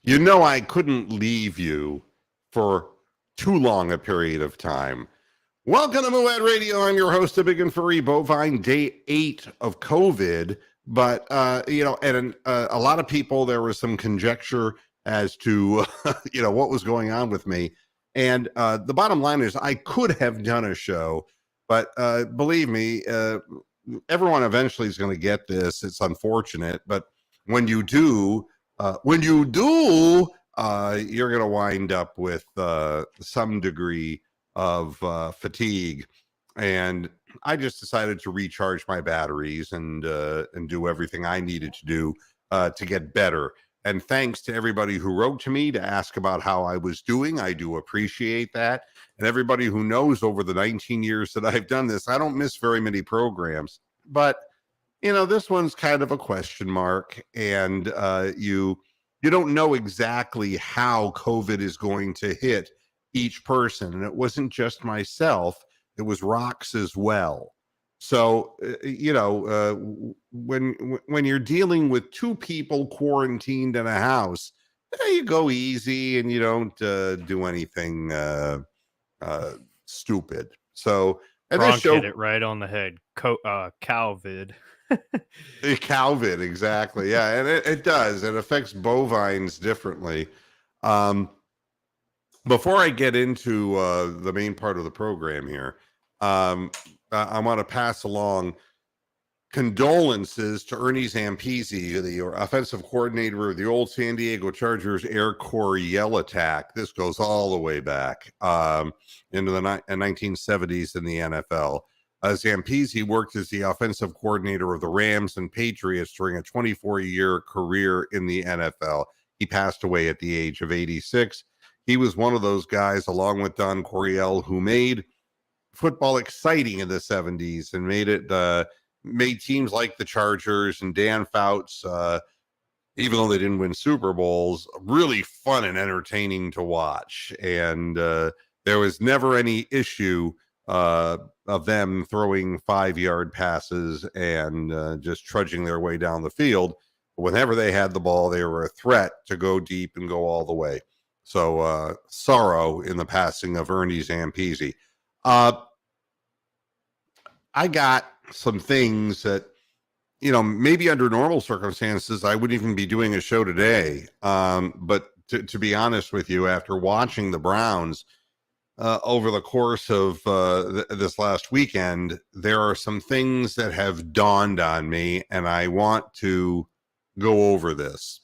You know, I couldn't leave you for too long a period of time. Welcome to Moohead Radio. I'm your host, the big and furry bovine, day 8 of COVID. But, a lot of people, there was some conjecture as to, what was going on with me. And the bottom line is I could have done a show, but believe me, everyone eventually is going to get this. It's unfortunate, but when you do, you're going to wind up with some degree of fatigue. And I just decided to recharge my batteries and do everything I needed to do to get better. And thanks to everybody who wrote to me to ask about how I was doing. I do appreciate that. And everybody who knows over the 19 years that I've done this, I don't miss very many programs. But this one's kind of a question mark, and you don't know exactly how COVID is going to hit each person. And it wasn't just myself, it was Rox as well. So, when you're dealing with two people quarantined in a house, you go easy and you don't do anything stupid. So, and Gronk this show hit it right on the head. Calvid. Calvin, exactly. Yeah, and it does. It affects bovines differently. Before I get into the main part of the program here, I want to pass along condolences to Ernie Zampese, the offensive coordinator of the old San Diego Chargers Air Corps Yell attack. This goes all the way back into the 1970s in the NFL. Zampese worked as the offensive coordinator of the Rams and Patriots during a 24-year career in the NFL. He passed away at the age of 86. He was one of those guys, along with Don Coryell, who made football exciting in the 70s and made teams like the Chargers and Dan Fouts, even though they didn't win Super Bowls, really fun and entertaining to watch. And there was never any issue of them throwing 5-yard passes and just trudging their way down the field. Whenever they had the ball, they were a threat to go deep and go all the way. So sorrow in the passing of Ernie Zampese. I got some things that, maybe under normal circumstances, I wouldn't even be doing a show today. But to be honest with you, after watching the Browns over the course of this last weekend, there are some things that have dawned on me, and I want to go over this.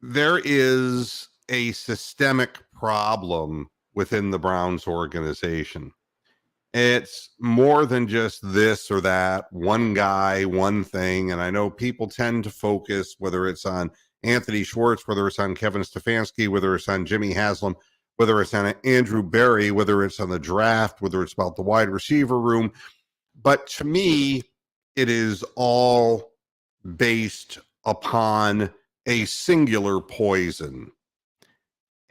There is a systemic problem within the Browns organization. It's more than just this or that, one guy, one thing. And I know people tend to focus, whether it's on Anthony Schwartz, whether it's on Kevin Stefanski, whether it's on Jimmy Haslam, whether it's on Andrew Berry, whether it's on the draft, whether it's about the wide receiver room. But to me, it is all based upon a singular poison.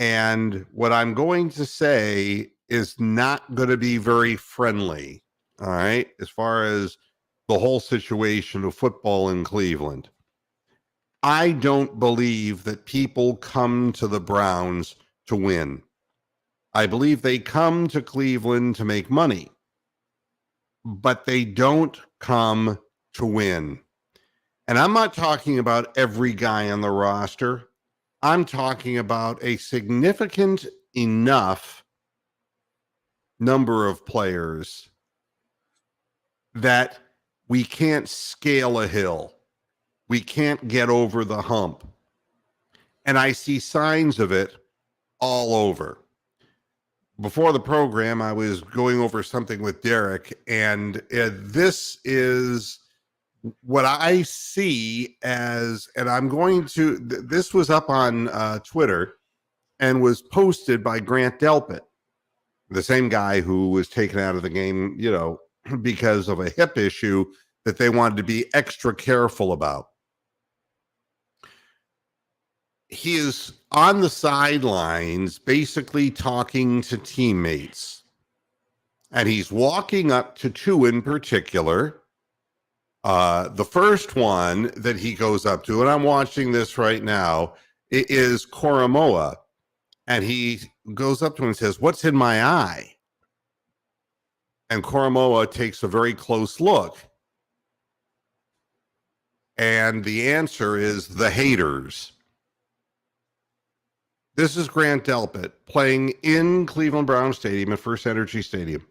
And what I'm going to say is not going to be very friendly, all right, as far as the whole situation of football in Cleveland. I don't believe that people come to the Browns to win. I believe they come to Cleveland to make money, but they don't come to win. And I'm not talking about every guy on the roster. I'm talking about a significant enough number of players that we can't scale a hill. We can't get over the hump. And I see signs of it all over. Before the program, I was going over something with Derek, and this is what I see as, and I'm going to, this was up on Twitter and was posted by Grant Delpit, the same guy who was taken out of the game, because of a hip issue that they wanted to be extra careful about. He is on the sidelines basically talking to teammates, and he's walking up to two in particular, The first one that he goes up to, and I'm watching this right now, is Koromoa. And he goes up to him and says, "What's in my eye?" And Koromoa takes a very close look. And the answer is the haters. This is Grant Delpit playing in Cleveland Browns Stadium at First Energy Stadium.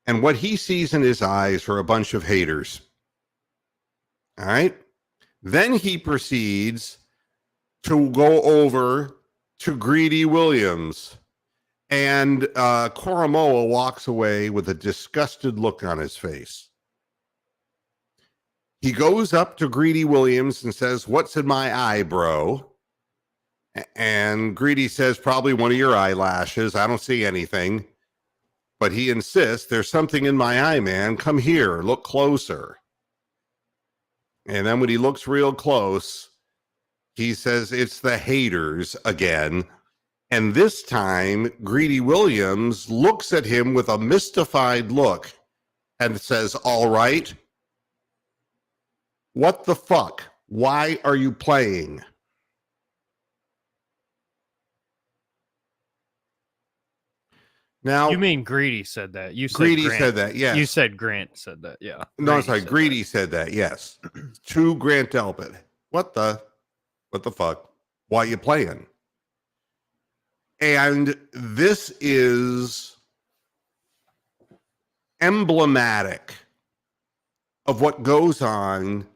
And what he sees in his eyes are a bunch of haters. All right. Then he proceeds to go over to Greedy Williams. And Koromoa walks away with a disgusted look on his face. He goes up to Greedy Williams and says, "What's in my eye, bro?" And Greedy says, "Probably one of your eyelashes. I don't see anything." But he insists, "There's something in my eye, man. Come here, look closer." And then when he looks real close, he says, "It's the haters again." And this time, Greedy Williams looks at him with a mystified look and says, "All right. What the fuck? Why are you playing?" Now, You mean Greedy said that? You said Greedy Grant. said that, yes. You said Grant said that, yeah. No, sorry, Greedy said that, yes. To Grant Delpit. What the fuck? Why are you playing? And this is emblematic of what goes on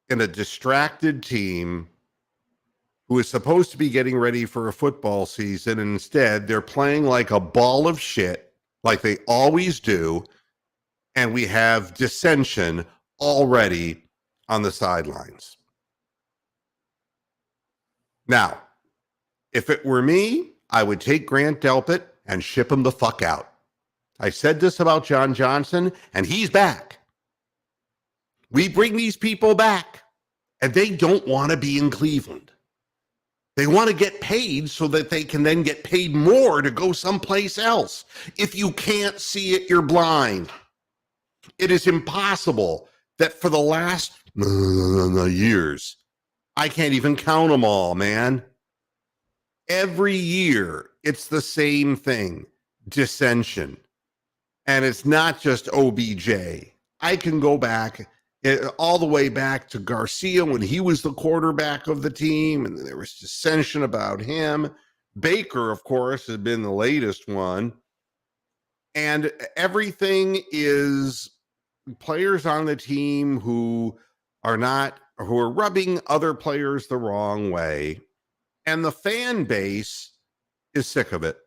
in a distracted team who is supposed to be getting ready for a football season, and instead they're playing like a ball of shit, like they always do, and we have dissension already on the sidelines. Now, if it were me, I would take Grant Delpit and ship him the fuck out. I said this about John Johnson, and he's back. We bring these people back, and they don't want to be in Cleveland. They want to get paid so that they can then get paid more to go someplace else. If you can't see it, you're blind. It is impossible that for the last years, I can't even count them all, man. Every year, it's the same thing, dissension. And it's not just OBJ. I can go back all the way back to Garcia when he was the quarterback of the team, and there was dissension about him. Baker, of course, has been the latest one. And everything is players on the team who are rubbing other players the wrong way. And the fan base is sick of it.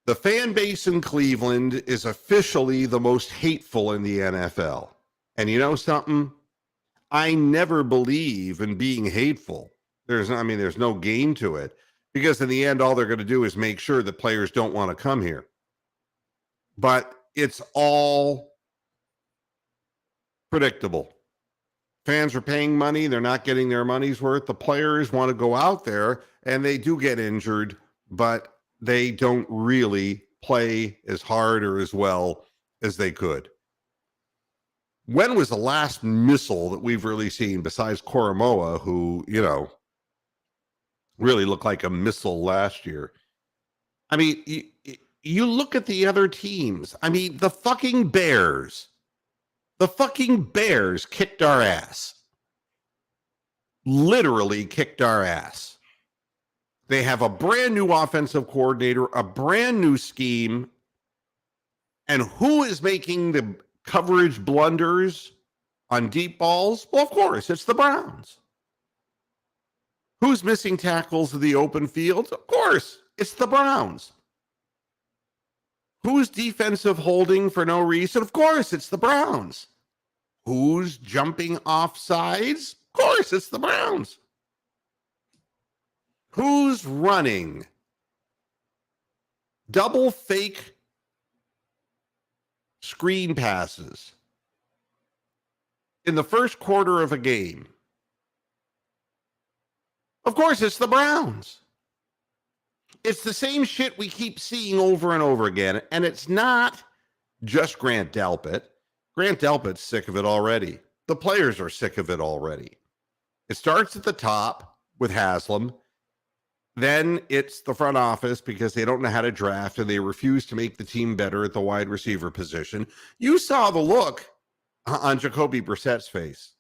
The fan base in Cleveland is officially the most hateful in the NFL. And you know something? I never believe in being hateful. There's no gain to it, because in the end, all they're going to do is make sure that players don't want to come here. But it's all predictable. Fans are paying money. They're not getting their money's worth. The players want to go out there, and they do get injured, but they don't really play as hard or as well as they could. When was the last missile that we've really seen besides Koromoa, who, really looked like a missile last year? I mean, you look at the other teams. I mean, the fucking Bears kicked our ass. Literally kicked our ass. They have a brand new offensive coordinator, a brand new scheme. And who is making the coverage blunders on deep balls? Well, of course, it's the Browns. Who's missing tackles in the open field? Of course, it's the Browns. Who's defensive holding for no reason? Of course, it's the Browns. Who's jumping off sides? Of course, it's the Browns. Who's running double fake screen passes in the first quarter of a game? Of course, it's the Browns. It's the same shit we keep seeing over and over again. And it's not just Grant Delpit. Grant Delpit's sick of it already. The players are sick of it already. It starts at the top with Haslam. Then it's the front office because they don't know how to draft and they refuse to make the team better at the wide receiver position. You saw the look on Jacoby Brissett's face.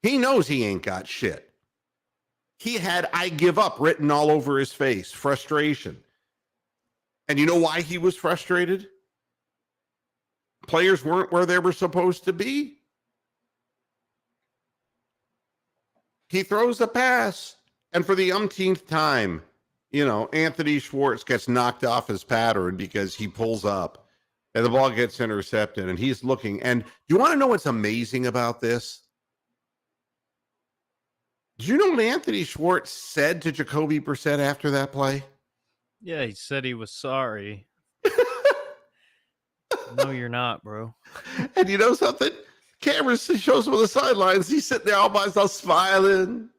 He knows he ain't got shit. He had "I give up" written all over his face, frustration. And you know why he was frustrated? Players weren't where they were supposed to be. He throws a pass, and for the umpteenth time, Anthony Schwartz gets knocked off his pattern because he pulls up, and the ball gets intercepted, and he's looking. And do you want to know what's amazing about this? Do you know what Anthony Schwartz said to Jacoby Brissett after that play? Yeah, he said he was sorry. No, you're not, bro. And you know something? Camera shows him on the sidelines. He's sitting there all by himself, smiling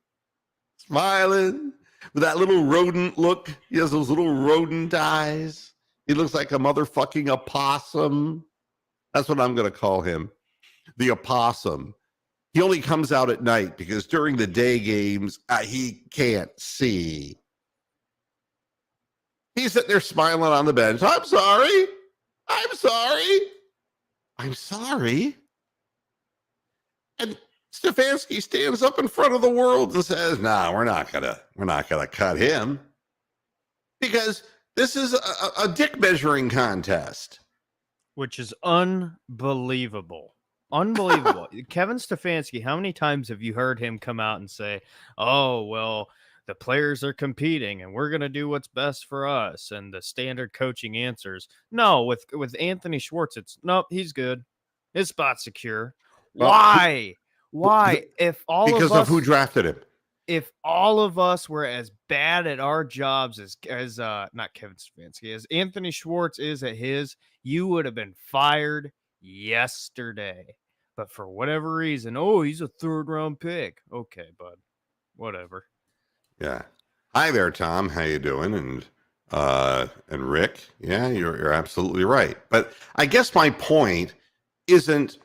with that little rodent look. He has those little rodent eyes. He looks like a motherfucking opossum. That's what I'm going to call him, the opossum. He only comes out at night because during the day games, he can't see. He's sitting there smiling on the bench. I'm sorry. And Stefanski stands up in front of the world and says, "Nah, we're not gonna cut him because this is a dick measuring contest." Which is unbelievable. Unbelievable. Kevin Stefanski, how many times have you heard him come out and say, "Oh, well, the players are competing and we're going to do what's best for us," and the standard coaching answers? No, with Anthony Schwartz, it's nope, he's good. His spot's secure. Well, Why? Why? Because of who drafted him. If all of us were as bad at our jobs as not Kevin Stefanski, as Anthony Schwartz is at his, you would have been fired yesterday. But for whatever reason, he's a 3rd-round pick. Okay, bud. Whatever. Yeah. Hi there, Tom. How you doing? And Rick. Yeah, you're absolutely right. But I guess my point isn't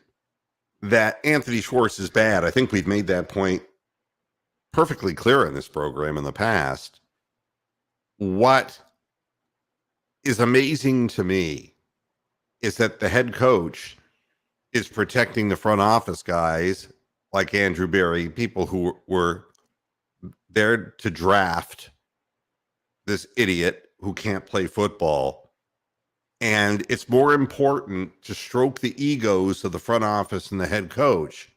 that Anthony Schwartz is bad. I think we've made that point perfectly clear in this program in the past. What is amazing to me is that the head coach is protecting the front office guys like Andrew Berry, people who were there to draft this idiot who can't play football. And it's more important to stroke the egos of the front office and the head coach.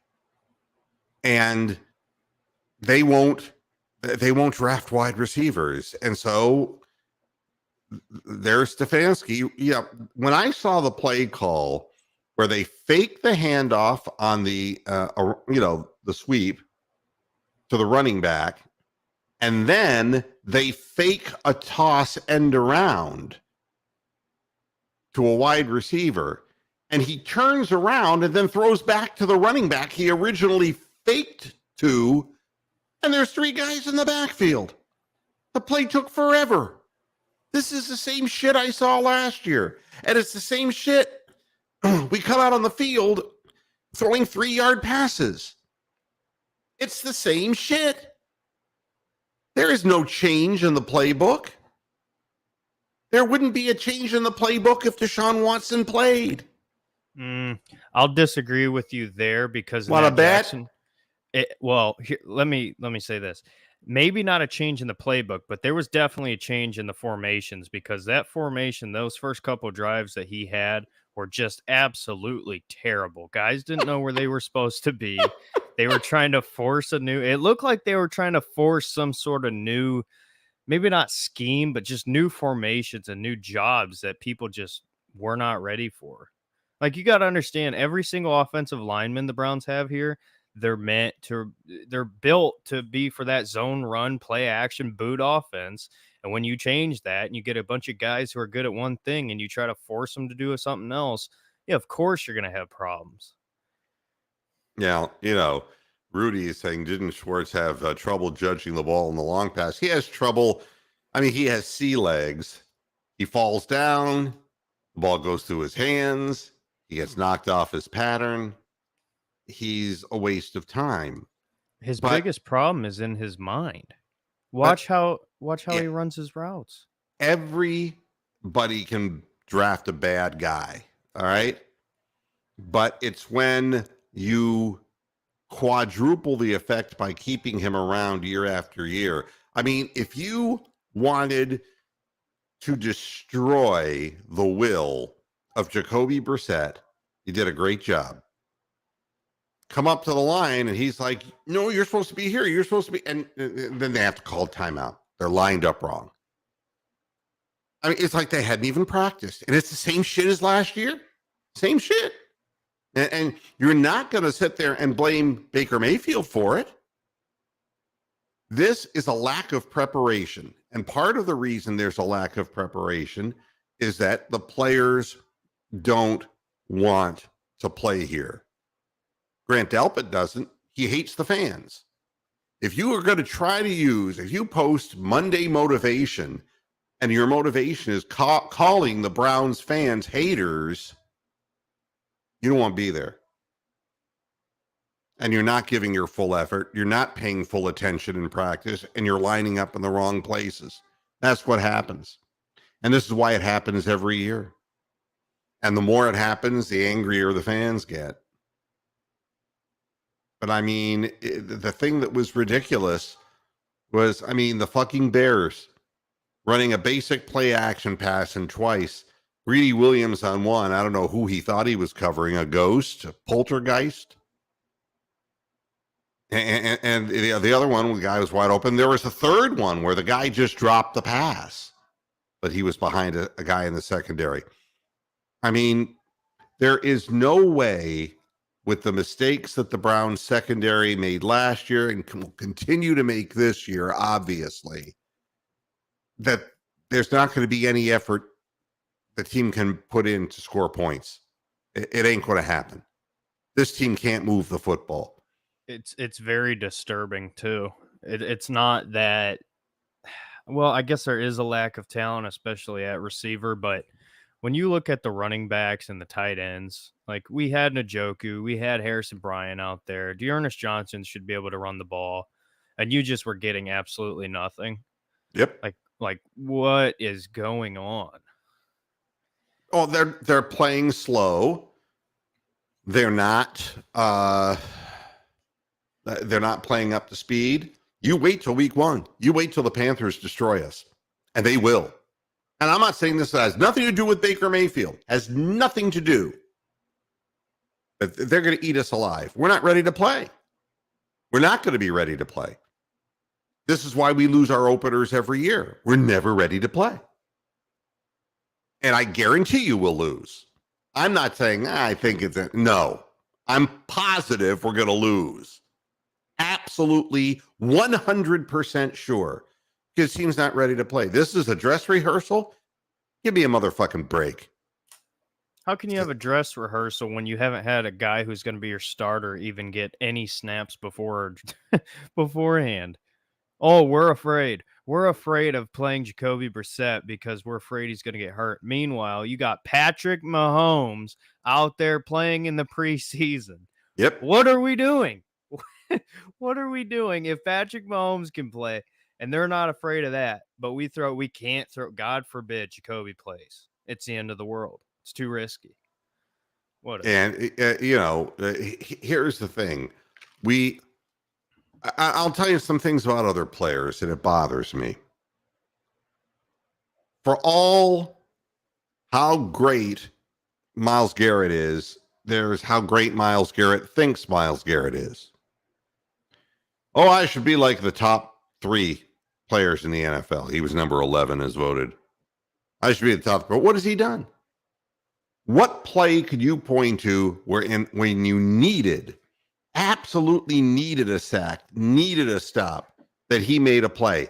And they won't draft wide receivers. And so there's Stefanski. Yeah, when I saw the play call where they fake the handoff on the the sweep to the running back, and then they fake a toss end around to a wide receiver, and he turns around and then throws back to the running back he originally faked to, and there's 3 guys in the backfield. The play took forever. This is the same shit I saw last year, and it's the same shit. We come out on the field throwing 3-yard passes. It's the same shit. There is no change in the playbook. There wouldn't be a change in the playbook if Deshaun Watson played. I'll disagree with you there because Want to bet? Let me say this. Maybe not a change in the playbook, but there was definitely a change in the formations, because that formation, those first couple drives that he had were just absolutely terrible. Guys didn't know where they were supposed to be. They were trying to force it looked like they were trying to force some sort of new, maybe not scheme, but just new formations and new jobs that people just were not ready for. Like, you got to understand, every single offensive lineman the Browns have here, they're built to be for that zone run, play action, boot offense. And when you change that and you get a bunch of guys who are good at one thing and you try to force them to do something else, yeah, of course you're going to have problems. Yeah, Rudy is saying, didn't Schwartz have trouble judging the ball in the long pass? He has trouble. I mean, he has sea legs. He falls down. The ball goes through his hands. He gets knocked off his pattern. He's a waste of time. His But biggest problem is in his mind. Watch how yeah, he runs his routes. everybody can draft a bad guy, all right? But it's when you quadruple the effect by keeping him around year after year. I mean, if you wanted to destroy the will of Jacoby Brissett, you did a great job. Come up to the line, and he's like, no, you're supposed to be here. You're supposed to be. And then they have to call timeout. They're lined up wrong. I mean, it's like they hadn't even practiced. And it's the same shit as last year. Same shit. And you're not going to sit there and blame Baker Mayfield for it. This is a lack of preparation. And part of the reason there's a lack of preparation is that the players don't want to play here. Grant Delpit doesn't. He hates the fans. If you are going to try to if you post Monday motivation and your motivation is calling the Browns fans haters, you don't want to be there. And you're not giving your full effort. You're not paying full attention in practice, and you're lining up in the wrong places. That's what happens. And this is why it happens every year. And the more it happens, the angrier the fans get. But I mean, the thing that was ridiculous was, I mean, the fucking Bears running a basic play action pass and twice. Greedy Williams on one. I don't know who he thought he was covering, a ghost, a poltergeist. And the other one, the guy was wide open. There was a third one where the guy just dropped the pass, but he was behind a guy in the secondary. I mean, there is no way, with the mistakes that the Browns secondary made last year and will continue to make this year, obviously, that there's not going to be any effort the team can put in to score points. It ain't going to happen. This team can't move the football. It's very disturbing too. It's not that, well, I guess there is a lack of talent, especially at receiver, but when you look at the running backs and the tight ends, like we had Njoku, we had Harrison Bryant out there. Dearness Johnson should be able to run the ball, and you just were getting absolutely nothing. Yep. Like what is going on? Oh, they're playing slow. They're not playing up to speed. You wait till week one. You wait till the Panthers destroy us, and they will. And I'm not saying this has nothing to do with Baker Mayfield. Has nothing to do. But they're going to eat us alive. We're not ready to play. We're not going to be ready to play. This is why we lose our openers every year. We're never ready to play. And I guarantee you we'll lose. I'm not saying, I think no. I'm positive we're going to lose. Absolutely 100% sure. Because the team's not ready to play. This is a dress rehearsal. Give me a motherfucking break. How can you have a dress rehearsal when you haven't had a guy who's going to be your starter even get any snaps beforehand? Oh, we're afraid. We're afraid of playing Jacoby Brissett because we're afraid he's going to get hurt. Meanwhile, you got Patrick Mahomes out there playing in the preseason. Yep. What are we doing? What are we doing if Patrick Mahomes can play and they're not afraid of that? But we can't throw, God forbid, Jacoby plays. It's the end of the world. It's too risky. And, here's the thing. I'll tell you some things about other players, and it bothers me. For all how great Myles Garrett is, there's how great Myles Garrett thinks Myles Garrett is. Oh, I should be like the top 3 players in the NFL. He was number 11 as voted. I should be the top. But what has he done? What play could you point to when you absolutely needed a sack, needed a stop, that he made a play?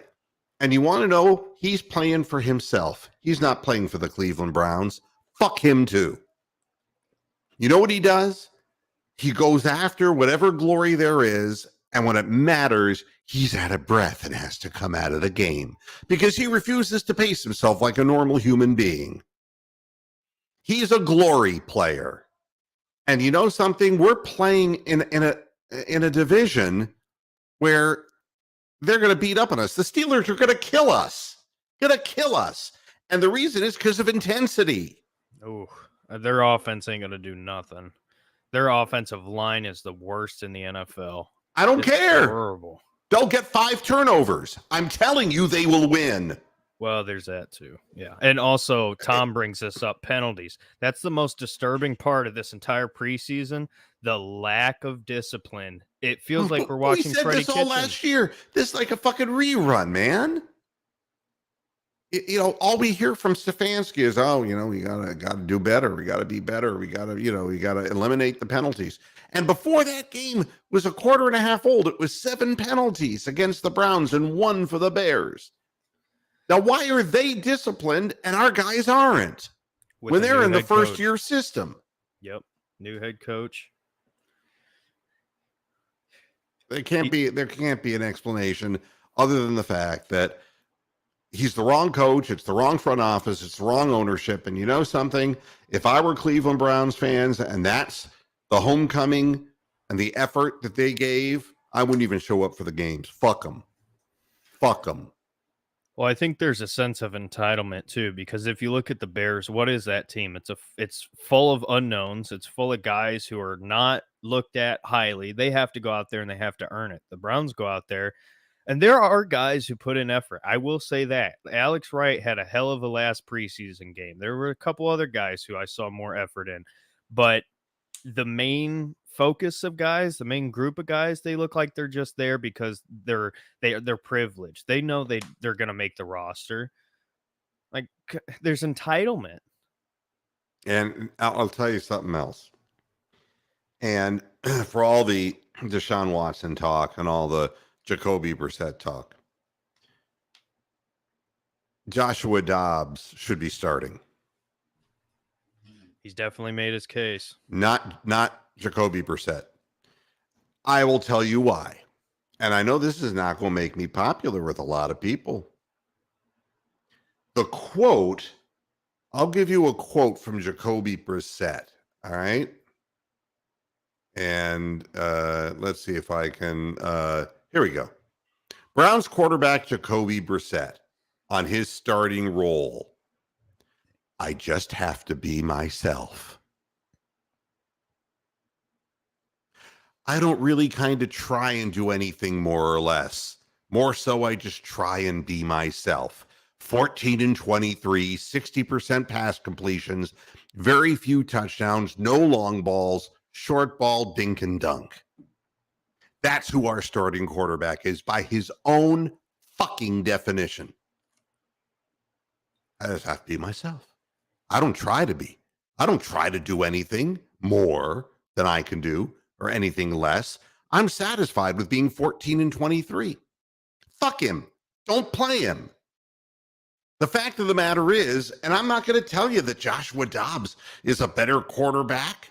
And you want to know, he's playing for himself. He's not playing for the Cleveland Browns. Fuck him too. You know what he does? He goes after whatever glory there is, and when it matters, he's out of breath and has to come out of the game because he refuses to pace himself like a normal human being. He's a glory player. And you know something? We're playing in a division where they're going to beat up on us. The Steelers are going to kill us. And the reason is because of intensity. Oh, their offense ain't going to do nothing. Their offensive line is the worst in the NFL. I don't care. Horrible. They'll get 5 turnovers. I'm telling you, they will win. Well, there's that too. Yeah. And also, Tom brings this up, penalties. That's the most disturbing part of this entire preseason, the lack of discipline. It feels like we're watching Freddie Kitchens. We said this all last year. This is like a fucking rerun, man. You know, all we hear from Stefanski is, oh, you know, we gotta do better. We gotta be better. We gotta eliminate the penalties. And before that game was a quarter and a half old, it was 7 penalties against the Browns and 1 for the Bears. Now, why are they disciplined and our guys aren't when they're in the first-year system? Yep, new head coach. There can't be an explanation other than the fact that he's the wrong coach, it's the wrong front office, it's the wrong ownership. And you know something? If I were Cleveland Browns fans and that's the homecoming and the effort that they gave, I wouldn't even show up for the games. Fuck them. Well, I think there's a sense of entitlement too, because if you look at the Bears, what is that team? It's full of unknowns. It's full of guys who are not looked at highly. They have to go out there and they have to earn it. The Browns go out there, and there are guys who put in effort. I will say that Alex Wright had a hell of a last preseason game. There were a couple other guys who I saw more effort in, but the main focus of guys, the main group of guys, they look like they're just there because they're privileged. They know they're going to make the roster. Like, there's entitlement. And I'll tell you something else. And for all the Deshaun Watson talk and all the Jacoby Brissett talk, Joshua Dobbs should be starting. He's definitely made his case. Not Jacoby Brissett. I will tell you why. And I know this is not going to make me popular with a lot of people. The quote, I'll give you a quote from Jacoby Brissett. All right. And let's see if I can. Here we go. Browns quarterback Jacoby Brissett on his starting role. I just have to be myself. I don't really kind of try and do anything more or less. More so, I just try and be myself. 14 and 23, 60% pass completions, very few touchdowns, no long balls, short ball, dink and dunk. That's who our starting quarterback is by his own fucking definition. I just have to be myself. I don't try to be. I don't try to do anything more than I can do or anything less. I'm satisfied with being 14 and 23. Fuck him. Don't play him. The fact of the matter is, and I'm not going to tell you that Joshua Dobbs is a better quarterback,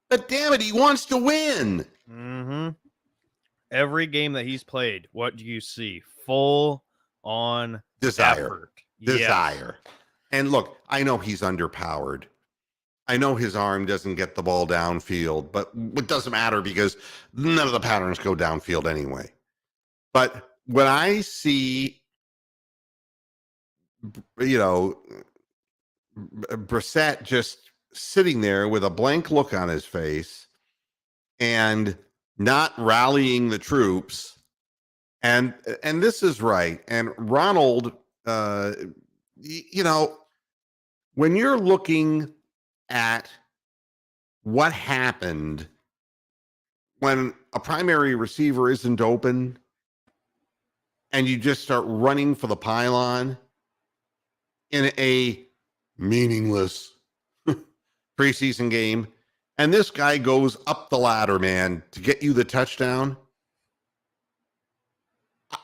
but damn it, he wants to win. Mm-hmm. Every game that he's played, what do you see? Full on desire. Effort. Desire. Yes. And look, I know he's underpowered. I know his arm doesn't get the ball downfield, but it doesn't matter because none of the patterns go downfield anyway. But when I see, Brissett just sitting there with a blank look on his face and not rallying the troops, and this is right. And Ronald, when you're looking at what happened when a primary receiver isn't open and you just start running for the pylon in a meaningless preseason game, and this guy goes up the ladder, man, to get you the touchdown.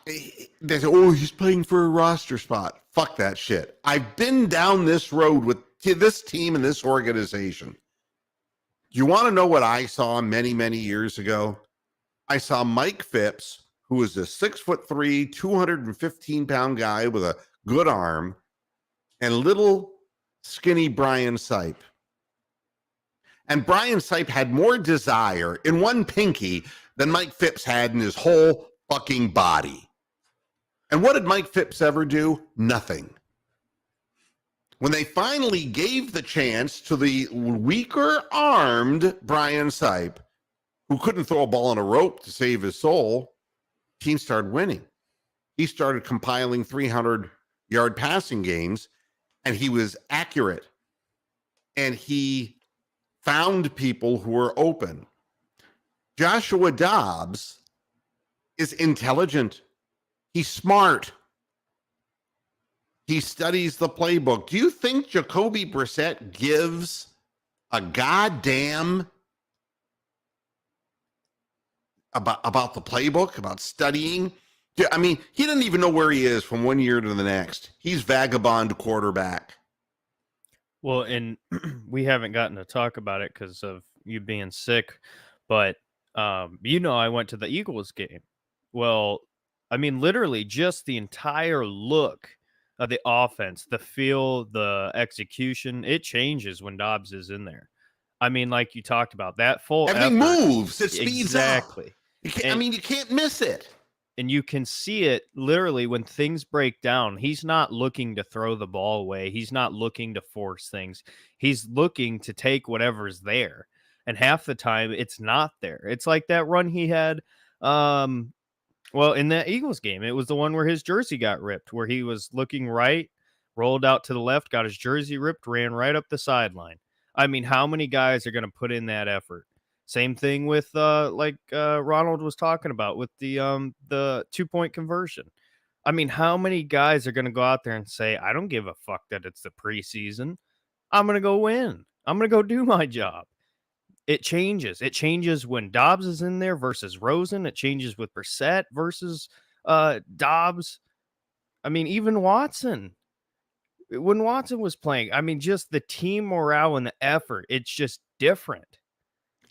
They say, oh, he's playing for a roster spot. Fuck that shit. I've been down this road with this team and this organization. You want to know what I saw many, many years ago? I saw Mike Phipps, who was a 6'3", 215-pound guy with a good arm, and little skinny Brian Sipe. And Brian Sipe had more desire in one pinky than Mike Phipps had in his whole fucking body. And what did Mike Phipps ever do? Nothing. When they finally gave the chance to the weaker armed Brian Sipe, who couldn't throw a ball on a rope to save his soul, teams started winning. He started compiling 300-yard passing games, and he was accurate. And he found people who were open. Joshua Dobbs is intelligent. He's smart. He studies the playbook. Do you think Jacoby Brissett gives a goddamn about the playbook, about studying? I mean, he doesn't even know where he is from one year to the next. He's vagabond quarterback. Well, and we haven't gotten to talk about it because of you being sick, but I went to the Eagles game. Well, I mean, literally just the entire look of the offense, the feel, the execution, it changes when Dobbs is in there. I mean, like you talked about, that full everything effort, moves, it speeds exactly. up. You can't miss it. And you can see it literally when things break down. He's not looking to throw the ball away. He's not looking to force things. He's looking to take whatever's there. And half the time, it's not there. It's like that run he had. In that Eagles game, it was the one where his jersey got ripped, where he was looking right, rolled out to the left, got his jersey ripped, ran right up the sideline. I mean, how many guys are going to put in that effort? Same thing with Ronald was talking about with the 2-point conversion. I mean, how many guys are going to go out there and say, I don't give a fuck that it's the preseason. I'm going to go win. I'm going to go do my job. It changes. It changes when Dobbs is in there versus Rosen. It changes with Brissett versus Dobbs. I mean, even Watson. When Watson was playing, I mean, just the team morale and the effort, it's just different.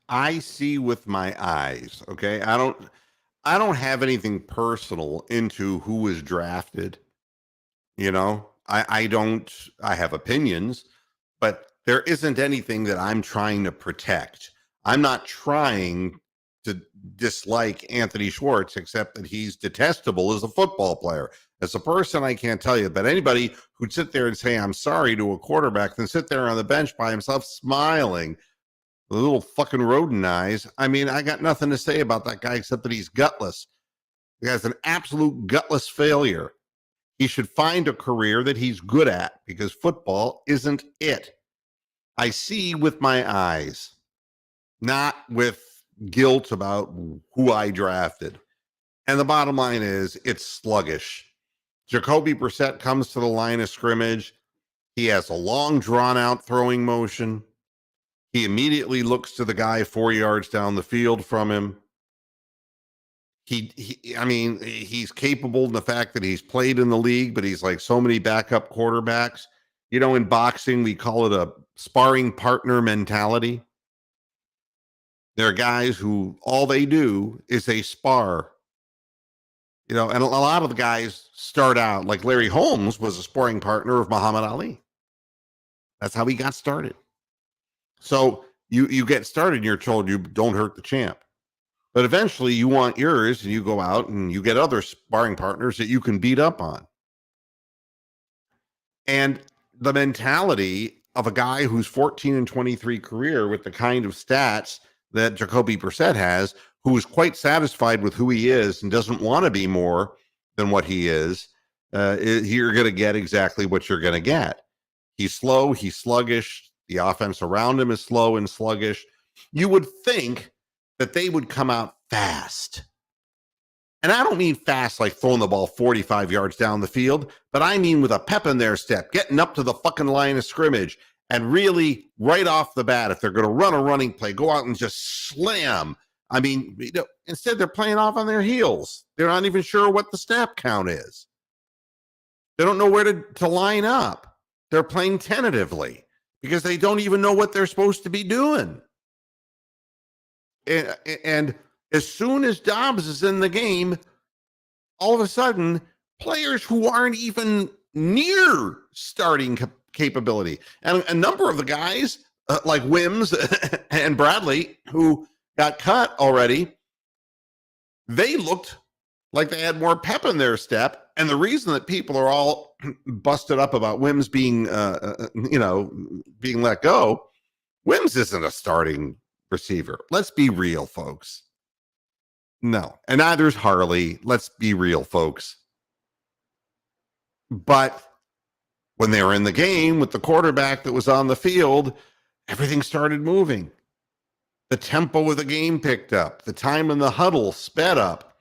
I see with my eyes, okay? I don't have anything personal into who was drafted. I have opinions, but there isn't anything that I'm trying to protect. I'm not trying to dislike Anthony Schwartz, except that he's detestable as a football player. As a person, I can't tell you, but anybody who'd sit there and say, I'm sorry to a quarterback, then sit there on the bench by himself smiling, the little fucking rodent eyes. I mean, I got nothing to say about that guy except that he's gutless. He has an absolute gutless failure. He should find a career that he's good at because football isn't it. I see with my eyes, not with guilt about who I drafted. And the bottom line is it's sluggish. Jacoby Brissett comes to the line of scrimmage. He has a long, drawn-out throwing motion. He immediately looks to the guy 4 yards down the field from him. He's capable in the fact that he's played in the league, but he's like so many backup quarterbacks. In boxing, we call it a sparring partner mentality. There are guys who all they do is they spar. And a lot of the guys start out, like Larry Holmes was a sparring partner of Muhammad Ali. That's how he got started. So you get started and you're told you don't hurt the champ. But eventually you want yours and you go out and you get other sparring partners that you can beat up on. And the mentality of a guy who's 14-23 career with the kind of stats that Jacoby Brissett has, who is quite satisfied with who he is and doesn't want to be more than what he is, you're going to get exactly what you're going to get. He's slow, he's sluggish. The offense around him is slow and sluggish. You would think that they would come out fast. And I don't mean fast like throwing the ball 45 yards down the field, but I mean with a pep in their step, getting up to the fucking line of scrimmage and really right off the bat, if they're going to run a running play, go out and just slam. I mean, instead they're playing off on their heels. They're not even sure what the snap count is. They don't know where to line up. They're playing tentatively because they don't even know what they're supposed to be doing. And as soon as Dobbs is in the game, all of a sudden, players who aren't even near starting capability. And a number of the guys, like Wims and Bradley, who got cut already, they looked like they had more pep in their step. And the reason that people are all busted up about Wims being, being let go, Wims isn't a starting receiver. Let's be real, folks. No, and neither is Harley. Let's be real, folks. But when they were in the game with the quarterback that was on the field, everything started moving. The tempo of the game picked up. The time in the huddle sped up.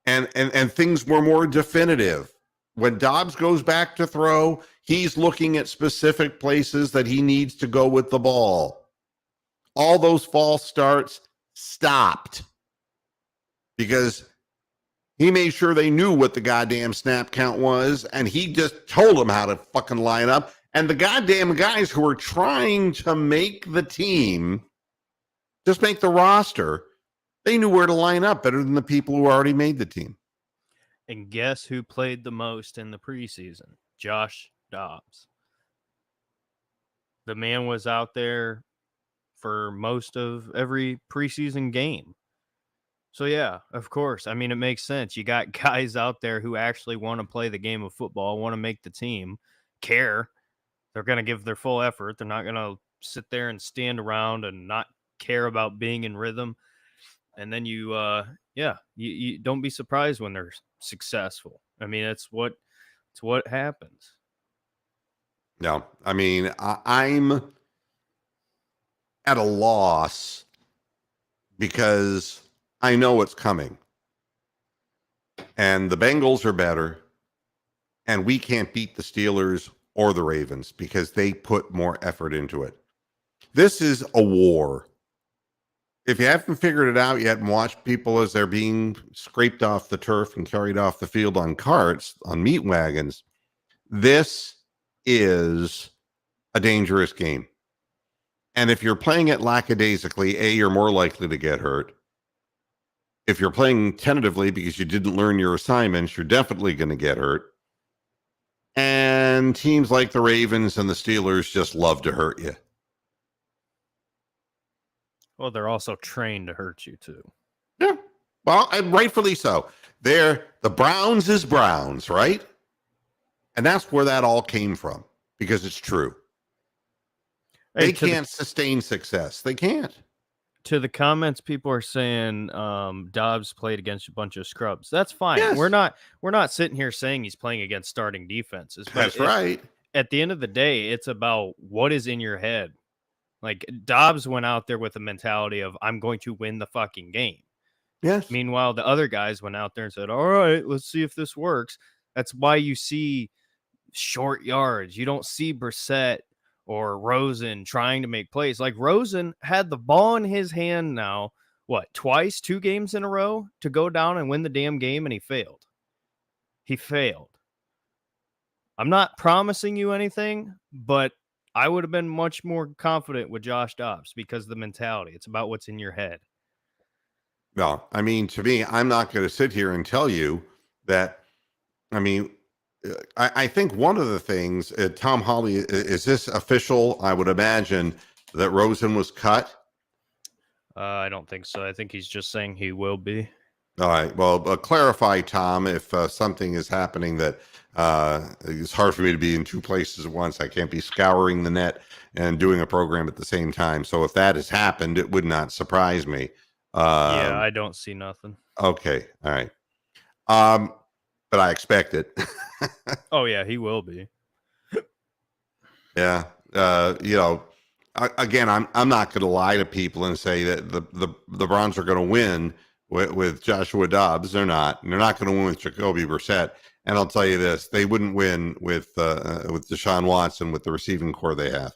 And things were more definitive. When Dobbs goes back to throw, he's looking at specific places that he needs to go with the ball. All those false starts stopped because he made sure they knew what the goddamn snap count was, and he just told them how to fucking line up. And the goddamn guys who were trying to make the team, just make the roster, they knew where to line up better than the people who already made the team. And guess who played the most in the preseason? Josh Dobbs. The man was out there for most of every preseason game. So, yeah, of course. I mean, it makes sense. You got guys out there who actually want to play the game of football, want to make the team, care. They're going to give their full effort. They're not going to sit there and stand around and not care about being in rhythm. And then you don't be surprised when they're successful. I mean, it's what happens. No, I mean, I'm at a loss because I know it's coming. And the Bengals are better. And we can't beat the Steelers or the Ravens because they put more effort into it. This is a war. If you haven't figured it out yet and watched people as they're being scraped off the turf and carried off the field on carts, on meat wagons, this is a dangerous game. And if you're playing it lackadaisically, A, you're more likely to get hurt. If you're playing tentatively because you didn't learn your assignments, you're definitely going to get hurt. And teams like the Ravens and the Steelers just love to hurt you. Well, they're also trained to hurt you too. Yeah. Well, and rightfully so. The Browns is Browns, right? And that's where that all came from, because it's true. They can't sustain success. They can't. To the comments, people are saying Dobbs played against a bunch of scrubs. That's fine. Yes. We're not sitting here saying he's playing against starting defenses. That's right. At the end of the day, it's about what is in your head. Like, Dobbs went out there with a mentality of, I'm going to win the fucking game. Yes. Meanwhile, the other guys went out there and said, all right, let's see if this works. That's why you see short yards. You don't see Brissett or Rosen trying to make plays. Like, Rosen had the ball in his hand now, twice, 2 games in a row to go down and win the damn game, and he failed. He failed. I'm not promising you anything, but I would have been much more confident with Josh Dobbs because of the mentality. It's about what's in your head. Well, I mean, to me, I'm not going to sit here and tell you that. I mean, I think one of the things, Tom Hawley, is this official? I would imagine that Rosen was cut. I don't think so. I think he's just saying he will be. All right. Well, clarify, Tom, if something is happening that it's hard for me to be in 2 places at once. I can't be scouring the net and doing a program at the same time. So if that has happened, it would not surprise me. Yeah, I don't see nothing. Okay. All right. But I expect it. Oh, yeah, he will be. Yeah. Again, I'm not going to lie to people and say that the Browns are going to win with Joshua Dobbs. They're not. And they're not going to win with Jacoby Brissett. And I'll tell you this: they wouldn't win with Deshaun Watson with the receiving core they have.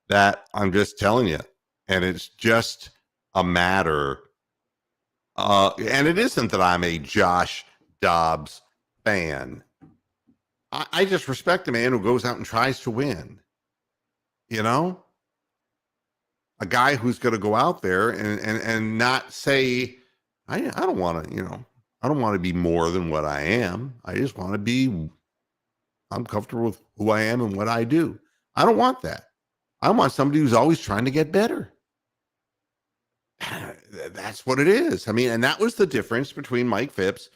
That I'm just telling you, and it's just a matter. And it isn't that I'm a Josh Dobbs fan. I just respect a man who goes out and tries to win. You know, a guy who's going to go out there and not say, I don't want to, I don't want to be more than what I am. I just want to be I'm comfortable with who I am and what I do. I don't want that. I want somebody who's always trying to get better. That's what it is. I mean, and that was the difference between Mike Phipps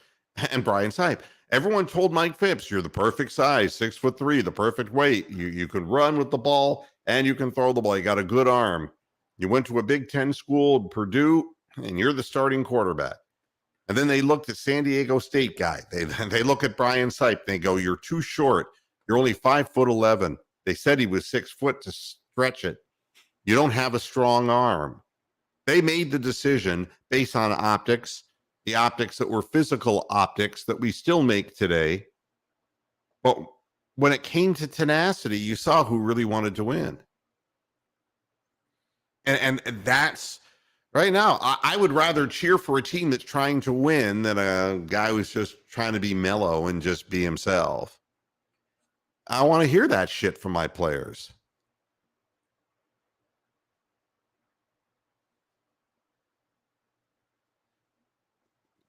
and Brian Sipe. Everyone told Mike Phipps, you're the perfect size, 6'3", the perfect weight. You can run with the ball and you can throw the ball. You got a good arm. You went to a Big Ten school, Purdue, and you're the starting quarterback. And then they looked at San Diego State guy. They look at Brian Sipe. They go, you're too short. You're only 5'11". They said he was 6 foot to stretch it. You don't have a strong arm. They made the decision based on optics, the optics that were physical optics that we still make today. But when it came to tenacity, you saw who really wanted to win. And that's right now. I would rather cheer for a team that's trying to win than a guy who's just trying to be mellow and just be himself. I want to hear that shit from my players.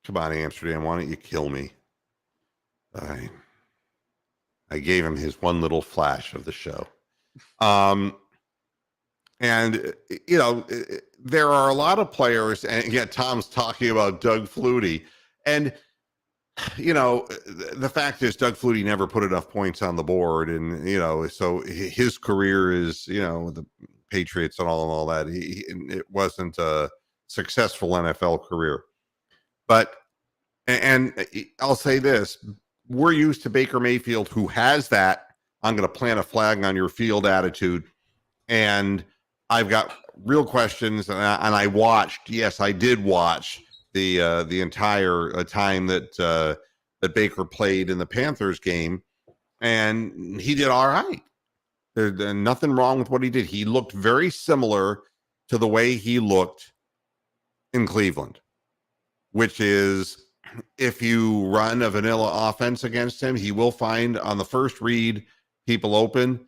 Come on, Amsterdam, why don't you kill me? I gave him his one little flash of the show. And, you know, there are a lot of players, and yet Tom's talking about Doug Flutie. And, you know, the fact is Doug Flutie never put enough points on the board. And, you know, so his career is, you know, the Patriots and all that. It wasn't a successful NFL career. But, and I'll say this, we're used to Baker Mayfield, who has that I'm going to plant a flag on your field attitude. And I've got real questions, and I watched. Yes, I did watch the entire time that Baker played in the Panthers game, and he did all right. There's nothing wrong with what he did. He looked very similar to the way he looked in Cleveland, which is if you run a vanilla offense against him, he will find on the first read people open.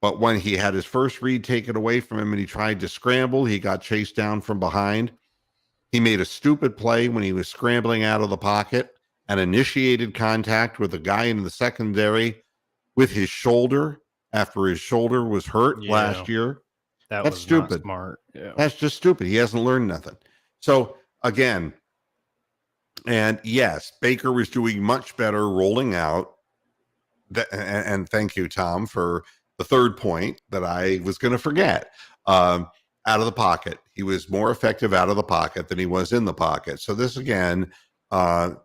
But when he had his first read taken away from him and he tried to scramble, he got chased down from behind. He made a stupid play when he was scrambling out of the pocket and initiated contact with a guy in the secondary with his shoulder after his shoulder was hurt last year. That's stupid. Smart. Yeah. That's just stupid. He hasn't learned nothing. So again, and yes, Baker was doing much better rolling out. And thank you, Tom, for the third point that I was going to forget. Out of the pocket. He was more effective out of the pocket than he was in the pocket. So this again, and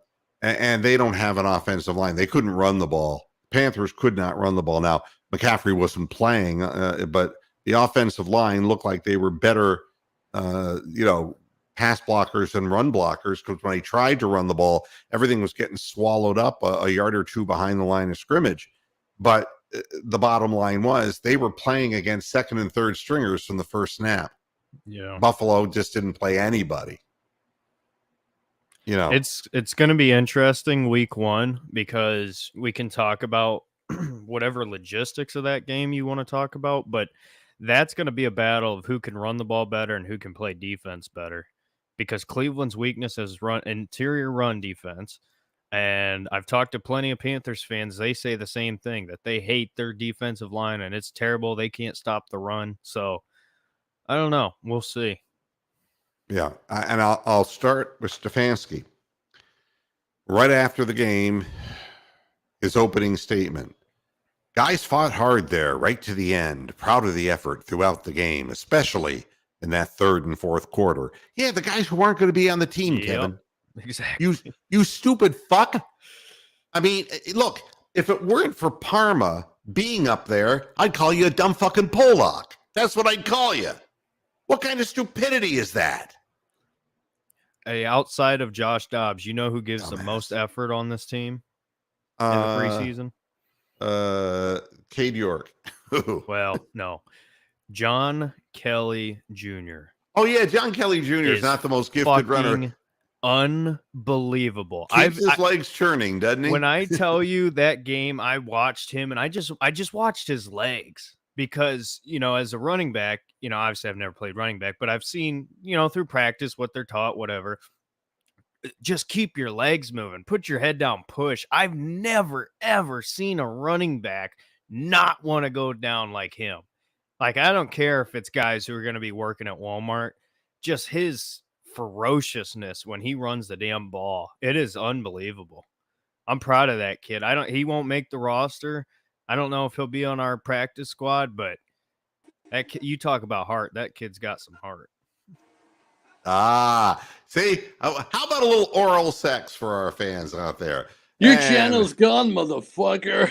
they don't have an offensive line. They couldn't run the ball. Panthers could not run the ball. Now, McCaffrey wasn't playing, but the offensive line looked like they were better, pass blockers and run blockers, because when he tried to run the ball, everything was getting swallowed up a yard or two behind the line of scrimmage. But the bottom line was they were playing against second and third stringers from the first snap. Yeah. Buffalo just didn't play anybody. You know, it's going to be interesting week one, because we can talk about whatever logistics of that game you want to talk about, but that's going to be a battle of who can run the ball better and who can play defense better, because Cleveland's weakness is interior run defense. And I've talked to plenty of Panthers fans. They say the same thing, that they hate their defensive line and it's terrible. They can't stop the run. So I don't know. We'll see. Yeah. And I'll start with Stefanski. Right after the game, his opening statement. Guys fought hard there right to the end. Proud of the effort throughout the game, especially in that third and fourth quarter. Yeah, the guys who aren't going to be on the team, Kevin. Exactly. You stupid fuck. I mean, look, if it weren't for Parma being up there, I'd call you a dumb fucking Pollock. That's what I'd call you. What kind of stupidity is that? Hey, outside of Josh Dobbs, you know who gives the most effort on this team in the preseason? Cade York. Well, no. John Kelly Jr. Oh, yeah, John Kelly Jr. is not the most gifted runner. Unbelievable. Keeps his legs churning, doesn't he? When I tell you that game, I watched him and I just watched his legs, because, as a running back, obviously I've never played running back, but I've seen, through practice what they're taught, whatever. just keep your legs moving, put your head down, push. I've never, ever seen a running back not want to go down like him. Like, I don't care if it's guys who are going to be working at Walmart, just his ferociousness when he runs the damn ball. It is unbelievable. I'm proud of that kid. He won't make the roster. I don't know if he'll be on our practice squad, but you talk about heart. That kid's got some heart. See, how about a little oral sex for our fans out there? Your channel's gone, motherfucker.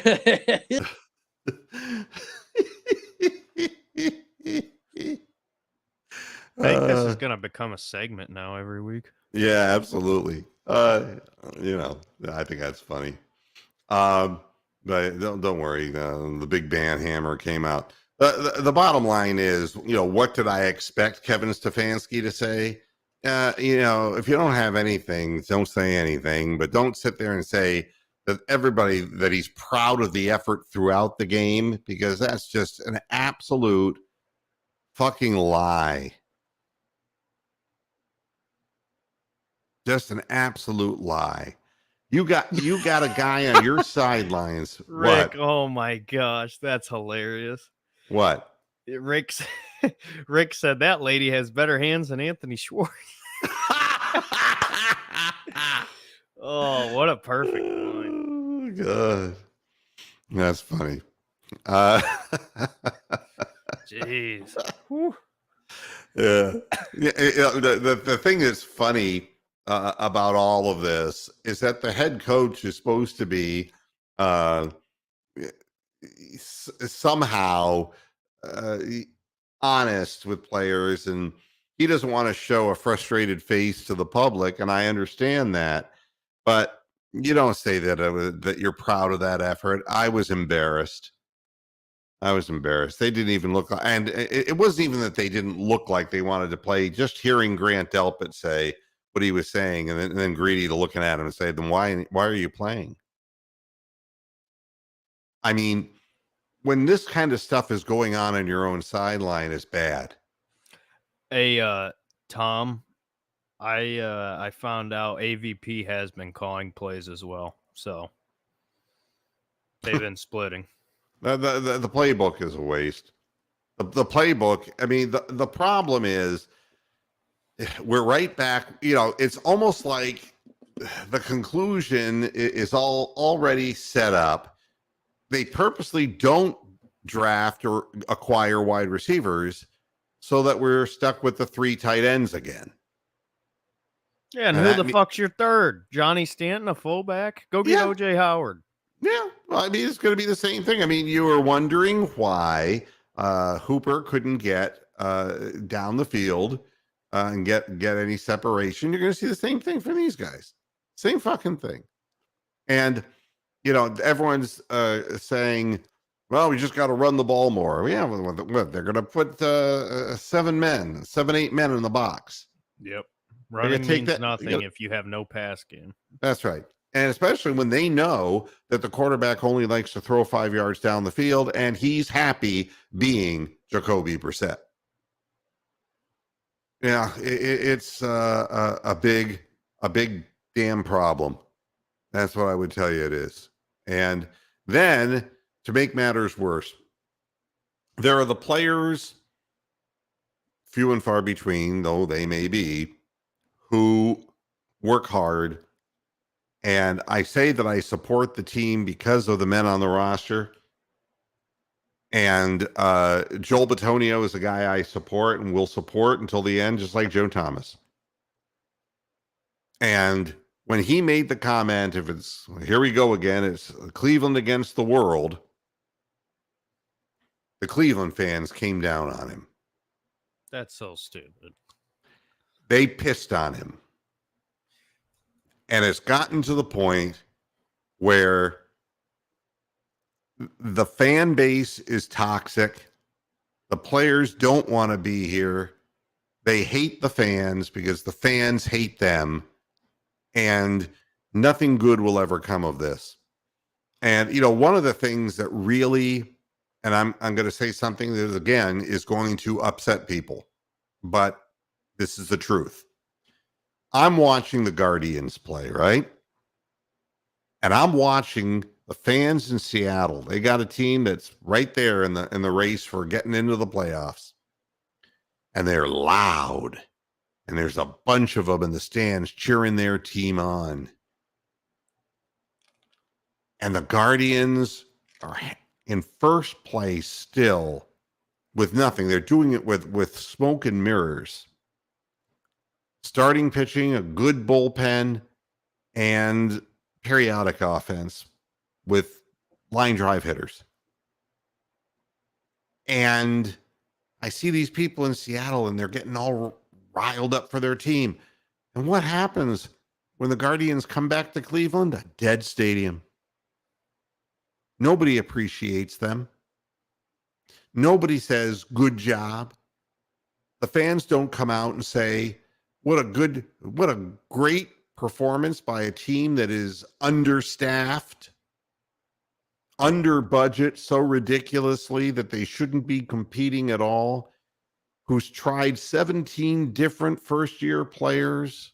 I think this is going to become a segment now every week. Yeah, absolutely. I think that's funny. But don't worry. The big band hammer came out. The bottom line is, what did I expect Kevin Stefanski to say? If you don't have anything, don't say anything, but don't sit there and say that he's proud of the effort throughout the game, because that's just an absolute fucking lie. Just an absolute lie. You got a guy on your sidelines. Rick, What? oh my gosh, that's hilarious. What? Rick said that lady has better hands than Anthony Schwartz. Oh, what a perfect line. Oh, God. That's funny. Jeez. Yeah. The thing that's funny about all of this is that the head coach is supposed to be somehow honest with players, and he doesn't want to show a frustrated face to the public, and I understand that, but you don't say that you're proud of that effort. I was embarrassed. They didn't even look, and it wasn't even that they didn't look like they wanted to play. Just hearing Grant Delpit say what he was saying, and then Greedy looking at him and say, "Then why are you playing?" I mean, when this kind of stuff is going on your own sideline, is bad. Hey, Tom, I found out AVP has been calling plays as well, so they've been splitting. The playbook is a waste. The playbook. I mean, the problem is we're right back. It's almost like the conclusion is already set up. They purposely don't draft or acquire wide receivers so that we're stuck with the 3 tight ends again. Yeah, and who the fuck's your third? Johnny Stanton, a fullback? Go get OJ Howard. Yeah, well, I mean, it's going to be the same thing. I mean, you were wondering why Hooper couldn't get down the field and get any separation. You're going to see the same thing from these guys. Same fucking thing. And, everyone's saying, well, we just got to run the ball more. Yeah, they're going to put 7, 8 men in the box. Yep. Running means nothing if you have no pass game. That's right. And especially when they know that the quarterback only likes to throw 5 yards down the field, and he's happy being Jacoby Brissett. Yeah, it's a big damn problem. That's what I would tell you it is. And then, to make matters worse, there are the players, few and far between, though they may be, who work hard. And I say that I support the team because of the men on the roster. And Joel Bitonio is a guy I support and will support until the end, just like Joe Thomas. And when he made the comment, here we go again, it's Cleveland against the world, the Cleveland fans came down on him. That's so stupid. They pissed on him. And it's gotten to the point where the fan base is toxic. The players don't want to be here. They hate the fans because the fans hate them. And nothing good will ever come of this. And, one of the things that really, and I'm going to say something that, again, is going to upset people, but this is the truth. I'm watching the Guardians play, right? And I'm watching the fans in Seattle. They got a team that's right there in the race for getting into the playoffs. And they're loud. And there's a bunch of them in the stands cheering their team on. And the Guardians are in first place still with nothing. They're doing it with smoke and mirrors. Starting pitching, a good bullpen, and periodic offense with line drive hitters. And I see these people in Seattle and they're getting all riled up for their team. And what happens when the Guardians come back to Cleveland? A dead stadium. Nobody appreciates them. Nobody says, good job. The fans don't come out and say, what a great performance by a team that is understaffed, under budget so ridiculously that they shouldn't be competing at all, who's tried 17 different first-year players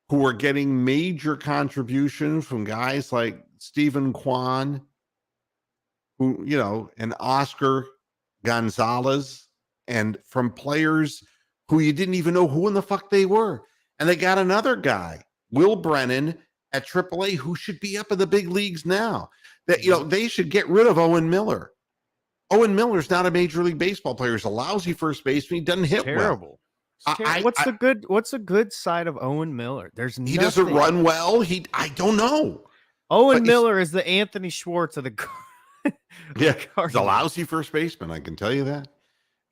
who are getting major contributions from guys like Stephen Kwan, who, and Oscar Gonzalez, and from players who you didn't even know who in the fuck they were. And they got another guy, Will Brennan, at AAA, who should be up in the big leagues now. That they should get rid of Owen Miller. Owen Miller's not a Major League Baseball player. He's a lousy first baseman. He doesn't hit Terrible. well. What's the good side of Owen Miller? There's nothing. He doesn't run well. I don't know. Owen Miller is the Anthony Schwartz of the yeah, he's a lousy first baseman, I can tell you that.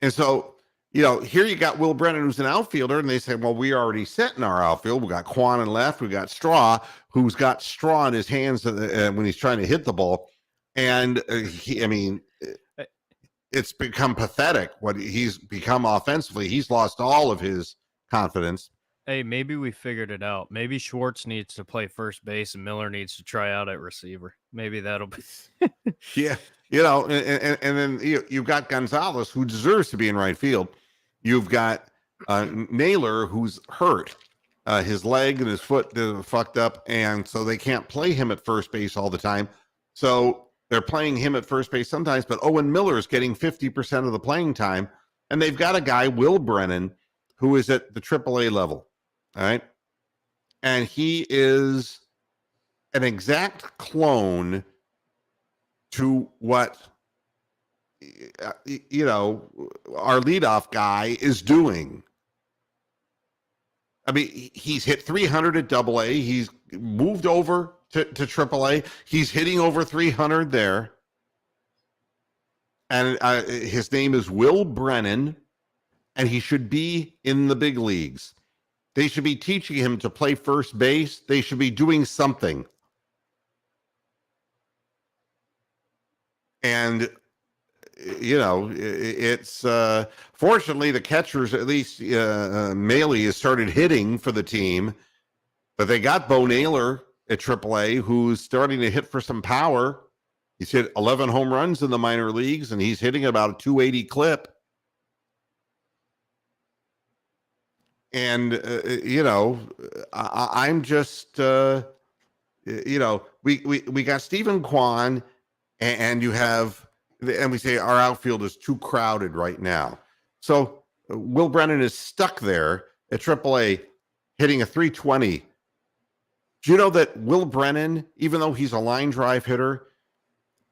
And so, here you got Will Brennan, who's an outfielder, and they say, well, we already set in our outfield. We got Quan in left. We got Straw, who's got straw in his hands when he's trying to hit the ball. And it's become pathetic what he's become offensively. He's lost all of his confidence. Hey, maybe we figured it out. Maybe Schwartz needs to play first base and Miller needs to try out at receiver. Maybe that'll be. Yeah. And then you've got Gonzalez, who deserves to be in right field. You've got Naylor, who's hurt. His leg and his foot fucked up, and so they can't play him at first base all the time. So they're playing him at first base sometimes, but Owen Miller is getting 50% of the playing time, and they've got a guy, Will Brennan, who is at the AAA level, all right? And he is an exact clone to what our leadoff guy is doing. I mean, he's hit 300 at AA. He's moved over to AAA. He's hitting over 300 there. And his name is Will Brennan, and he should be in the big leagues. They should be teaching him to play first base. They should be doing something. And, it's fortunately the catchers, at least Maley, has started hitting for the team. But they got Bo Naylor at AAA, who's starting to hit for some power. He's hit 11 home runs in the minor leagues, and he's hitting about a 280 clip. And, I'm just, we got Stephen Kwan, and you have, and we say our outfield is too crowded right now. So Will Brennan is stuck there at AAA, hitting a 320. Do you know that Will Brennan, even though he's a line drive hitter,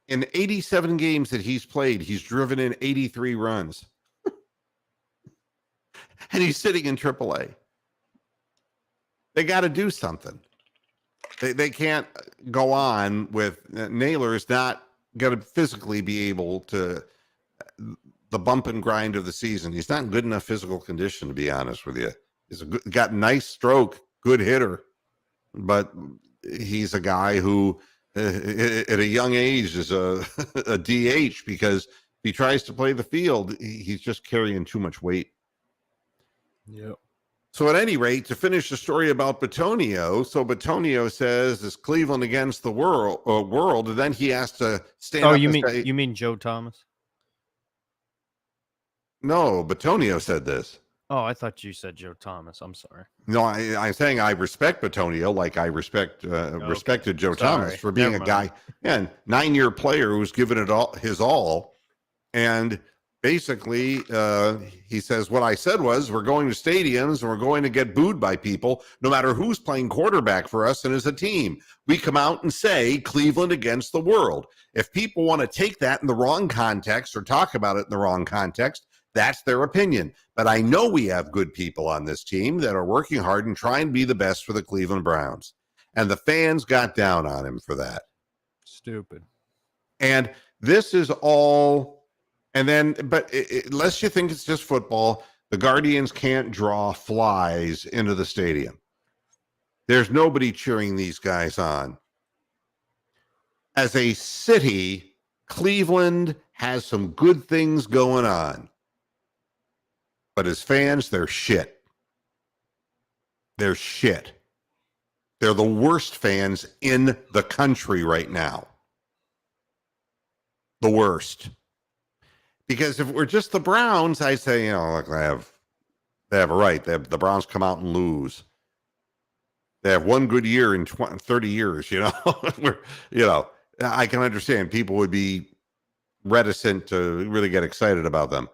in 87 games that he's played, he's driven in 83 runs. And he's sitting in AAA. They got to do something. They can't go on with Naylor's not going to physically be able to the bump and grind of the season. He's not in good enough physical condition, to be honest with you. He's got nice stroke, good hitter, but he's a guy who at a young age is a DH because if he tries to play the field, he's just carrying too much weight. Yep. So at any rate, to finish the story about Bitonio, so Bitonio says, is Cleveland against the world? And then he has to stand up and say, you mean Joe Thomas? No, Bitonio said this. Oh, I thought you said Joe Thomas. I'm sorry. No, I'm saying I respect Batonio like I respected Joe Thomas for being Never a guy and 9-year player who's given it all his all. And basically, he says, what I said was, we're going to stadiums and we're going to get booed by people, no matter who's playing quarterback for us and as a team. We come out and say Cleveland against the world. If people want to take that in the wrong context or talk about it in the wrong context, that's their opinion. But I know we have good people on this team that are working hard and trying to be the best for the Cleveland Browns. And the fans got down on him for that. Stupid. And this is all, and then, but unless you think it's just football, the Guardians can't draw flies into the stadium. There's nobody cheering these guys on. As a city, Cleveland has some good things going on. But as fans, they're shit. They're shit. They're the worst fans in the country right now. The worst. Because if it were just the Browns, I'd say, you know, look, they have a right. The Browns come out and lose. They have one good year in 30 years, you know. I can understand people would be reticent to really get excited about them.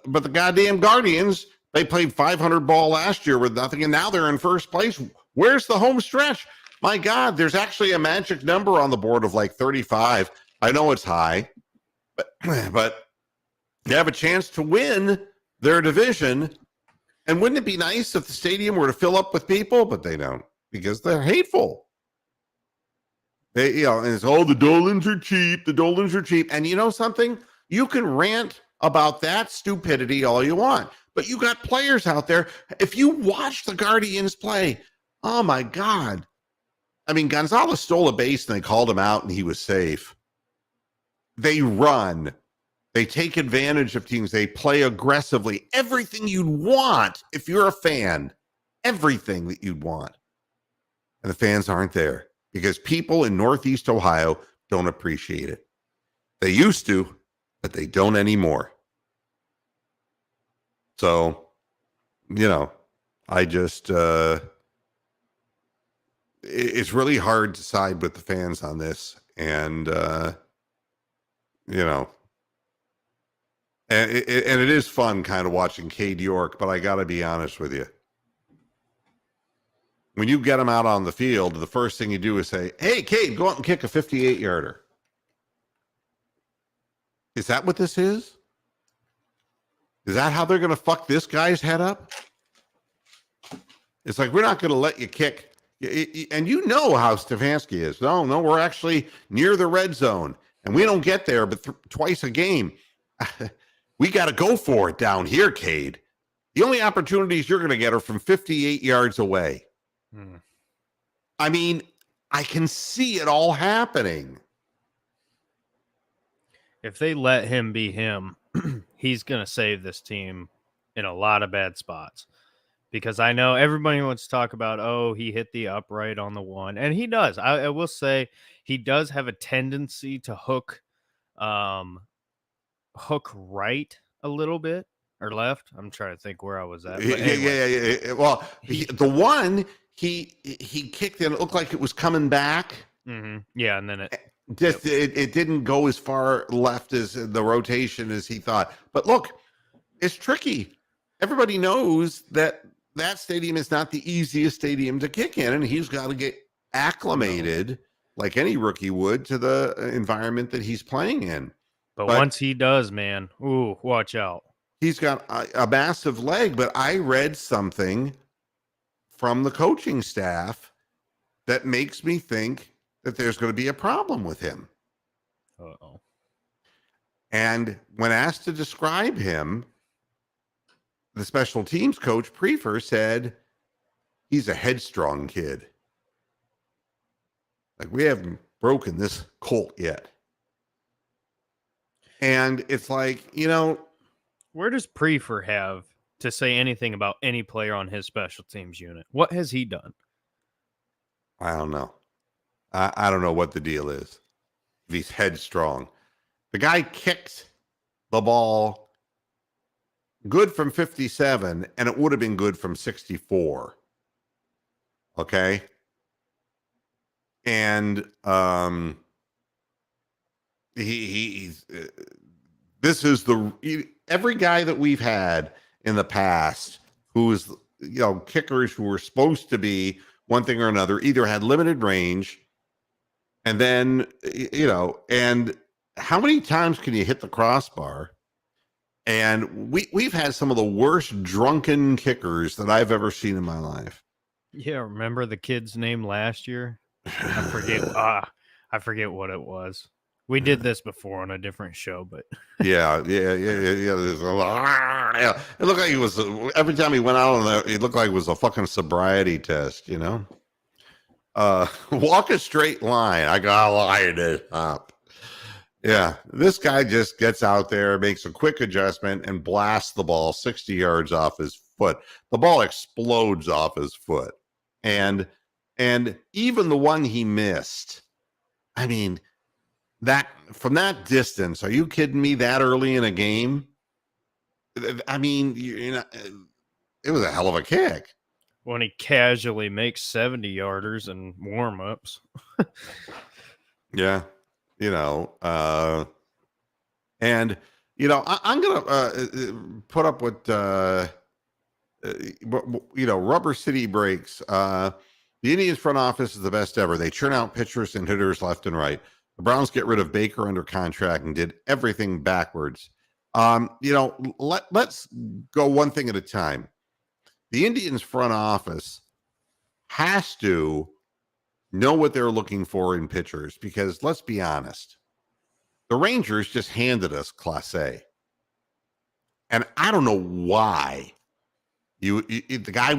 But the goddamn Guardians, they played 500 ball last year with nothing, and now they're in first place. Where's the home stretch? My God, there's actually a magic number on the board of like 35. I know it's high, but they have a chance to win their division. And wouldn't it be nice if the stadium were to fill up with people? But they don't, because they're hateful. They, you know, and it's, oh, the Dolans are cheap. The Dolans are cheap. And you know something? You can rant about that stupidity all you want, but you got players out there. If you watch the Guardians play, oh my God. I mean, Gonzalez stole a base and they called him out and he was safe. They run. They take advantage of teams. They play aggressively. Everything you'd want if you're a fan. Everything that you'd want. And the fans aren't there because people in Northeast Ohio don't appreciate it. They used to, but they don't anymore. So, you know, I just, it's really hard to side with the fans on this. And, you know, and it is fun kind of watching Cade York, but I got to be honest with you. When you get him out on the field, the first thing you do is say, hey, Cade, go out and kick a 58-yarder. Is that what this is? Is that how they're going to fuck this guy's head up? It's like, we're not going to let you kick. And you know how Stefanski is. No, we're actually near the red zone. And we don't get there but twice a game. We got to go for it down here, Cade. The only opportunities you're going to get are from 58 yards away. I mean, I can see it all happening. If they let him be him, he's going to save this team in a lot of bad spots. Because I know everybody wants to talk about, oh, he hit the upright on the one. And he does. I will say he does have a tendency to hook right a little bit or left. I'm trying to think where I was at. But anyway. Yeah. Well, the one he kicked and it looked like it was coming back. Mm-hmm. Yeah, and then it didn't go as far left as the rotation as he thought. But look, it's tricky. Everybody knows that stadium is not the easiest stadium to kick in, and he's got to get acclimated like any rookie would to the environment that he's playing in. But once he does, man, ooh, watch out. He's got a massive leg, but I read something from the coaching staff that makes me think that there's going to be a problem with him. Uh-oh. And when asked to describe him, the special teams coach, Prefer, said he's a headstrong kid. Like, we haven't broken this colt yet. And it's like, you know, where does Prefer have to say anything about any player on his special teams unit? What has he done? I don't know. I don't know what the deal is. If he's headstrong. The guy kicked the ball good from 57, and it would have been good from 64. Okay. And he's this is every guy that we've had in the past who's, kickers who were supposed to be one thing or another, either had limited range, and then, and how many times can you hit the crossbar? And we've had some of the worst drunken kickers that I've ever seen in my life. Yeah, remember the kid's name last year? I forget what it was. We did this before on a different show, but Yeah. There's a lot. Yeah. It looked like he was, every time he went out on that, it looked like it was a fucking sobriety test, walk a straight line. I gotta line it up. Yeah. This guy just gets out there, makes a quick adjustment, and blasts the ball 60 yards off his foot. The ball explodes off his foot. And even the one he missed, I mean, that from that distance, are you kidding me? That early in a game? I mean, it was a hell of a kick. when he casually makes 70-yarders and warm-ups. Yeah. And, I'm going to put up with, Rubber City breaks. The Indians front office is the best ever. They churn out pitchers and hitters left and right. The Browns get rid of Baker under contract and did everything backwards. Let's go one thing at a time. The Indians front office has to know what they're looking for in pitchers, because let's be honest, the Rangers just handed us Class A. And I don't know why the guy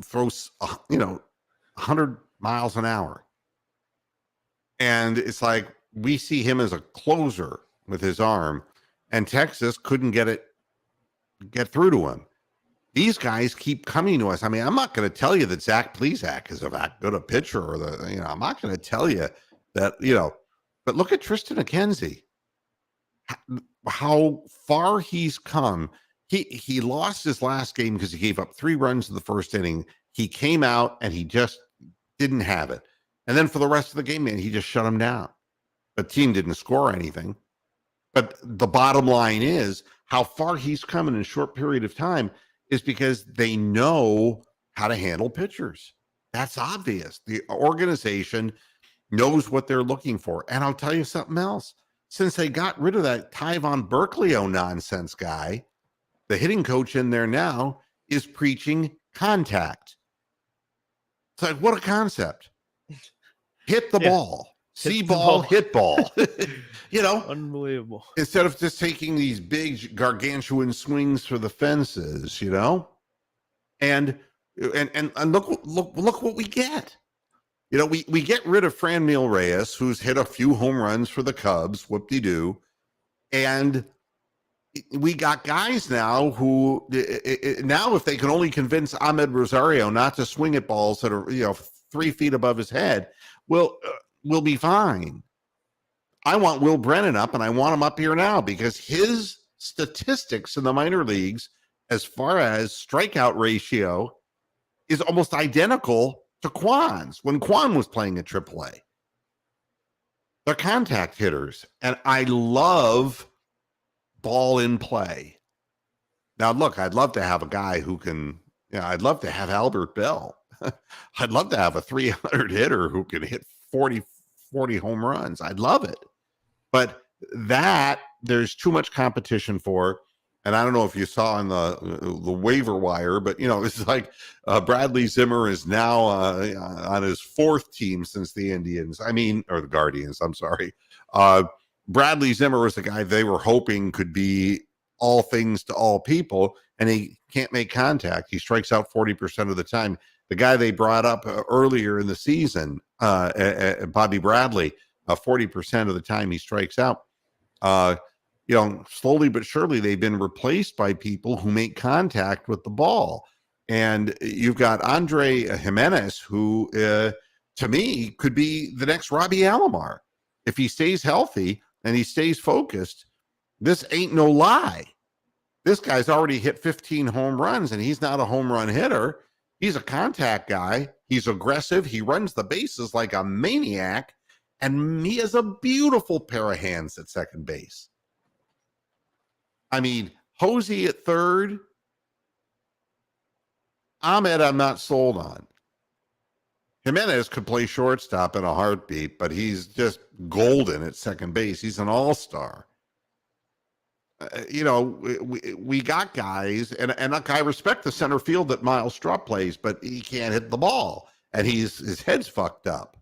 throws, 100 miles an hour. And it's like we see him as a closer with his arm, and Texas couldn't get through to him. These guys keep coming to us. I mean, I'm not going to tell you that Zach Plesac is a that good a pitcher, or I'm not going to tell you that, but look at Tristan McKenzie, how far he's come. He lost his last game because he gave up 3 runs in the first inning. He came out and he just didn't have it. And then for the rest of the game, man, he just shut him down. The team didn't score anything. But the bottom line is how far he's come in a short period of time is because they know how to handle pitchers. That's obvious. The organization knows what they're looking for. And I'll tell you something else. Since they got rid of that Tyvon Berkeley nonsense guy, the hitting coach in there now is preaching contact. It's like, what a concept. Hit the ball. See ball, hit ball. Unbelievable. Instead of just taking these big gargantuan swings for the fences, and look what we get. We get rid of Franmil Reyes, who's hit a few home runs for the Cubs, whoop-de-doo, and we got guys now who now, if they can only convince Ahmed Rosario not to swing at balls that are 3 feet above his head, we'll be fine. I want Will Brennan up, and I want him up here now because his statistics in the minor leagues, as far as strikeout ratio, is almost identical to Kwan's when Kwan was playing at AAA. They're contact hitters, and I love ball in play. Now, look, I'd love to have a guy who can, I'd love to have Albert Bell. I'd love to have a 300 hitter who can hit 40 home runs. I'd love it. But that there's too much competition for. And I don't know if you saw on the waiver wire, but it's like Bradley Zimmer is now on his 4th team since the Indians. Or the Guardians. I'm sorry. Bradley Zimmer was the guy they were hoping could be all things to all people, and he can't make contact. He strikes out 40% of the time. The guy they brought up earlier in the season, Bobby Bradley, 40% of the time he strikes out. Slowly but surely they've been replaced by people who make contact with the ball. And you've got Andre Jimenez, who, to me, could be the next Robbie Alomar. If he stays healthy and he stays focused, this ain't no lie. This guy's already hit 15 home runs, and he's not a home run hitter. He's a contact guy. He's aggressive. He runs the bases like a maniac, and he has a beautiful pair of hands at second base. I mean, Hosey at third. Ahmed, I'm not sold on. Jimenez could play shortstop in a heartbeat, but he's just golden at second base. He's an all-star. We got guys, and look, I respect the center field that Miles Straw plays, but he can't hit the ball, and his head's fucked up.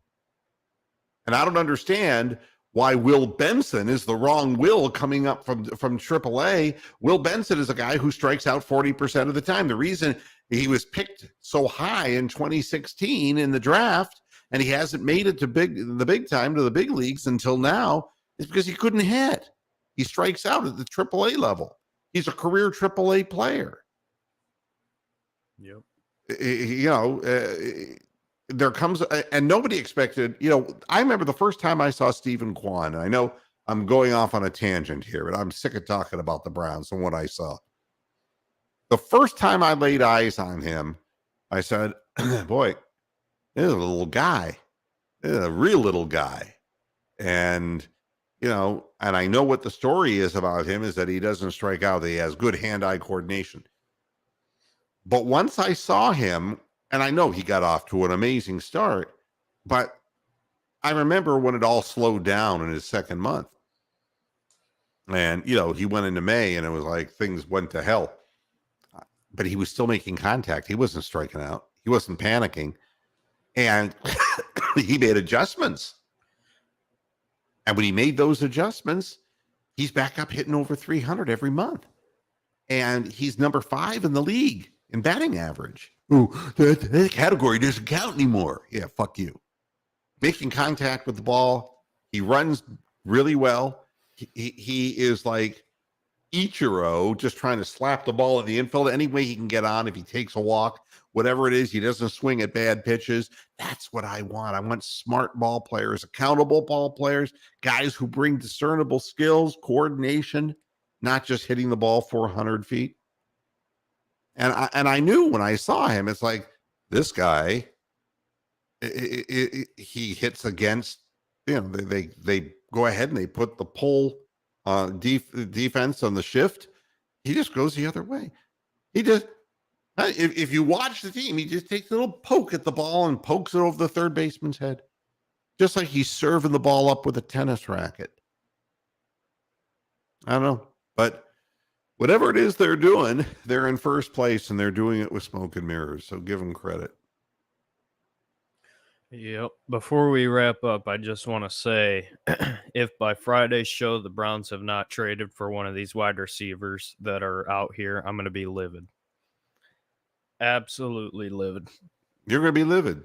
And I don't understand why Will Benson is the wrong Will coming up from AAA. Will Benson is a guy who strikes out 40% of the time. The reason he was picked so high in 2016 in the draft, and he hasn't made it to the big time, to the big leagues until now, is because he couldn't hit. He strikes out at the AAA level. He's a career AAA player. Yep. There comes, and nobody expected, I remember the first time I saw Stephen Kwan, and I know I'm going off on a tangent here, but I'm sick of talking about the Browns and what I saw. The first time I laid eyes on him, I said, boy, this is a little guy. This is a real little guy. And, and I know what the story is about him is that he doesn't strike out, that he has good hand-eye coordination. But once I saw him, and I know he got off to an amazing start, but I remember when it all slowed down in his second month. And, he went into May and it was like things went to hell. But he was still making contact. He wasn't striking out. He wasn't panicking. And he made adjustments. And when he made those adjustments, he's back up hitting over 300 every month. And he's number 5 in the league in batting average. Ooh, that category doesn't count anymore. Yeah, fuck you. Making contact with the ball. He runs really well. He is like Ichiro, just trying to slap the ball in the infield any way he can get on. If he takes a walk, whatever it is, he doesn't swing at bad pitches. That's what I want. I want smart ball players, accountable ball players, guys who bring discernible skills, coordination, not just hitting the ball 400 feet. And I knew when I saw him, it's like, this guy, he hits against, they go ahead and they put the pull defense on the shift. He just goes the other way. He just, if you watch the team, he just takes a little poke at the ball and pokes it over the third baseman's head. Just like he's serving the ball up with a tennis racket. I don't know, but whatever it is they're doing, they're in first place and they're doing it with smoke and mirrors. So give them credit. Yep. Before we wrap up, I just want to say, if by Friday's show the Browns have not traded for one of these wide receivers that are out here, I'm going to be livid. Absolutely livid. You're going to be livid.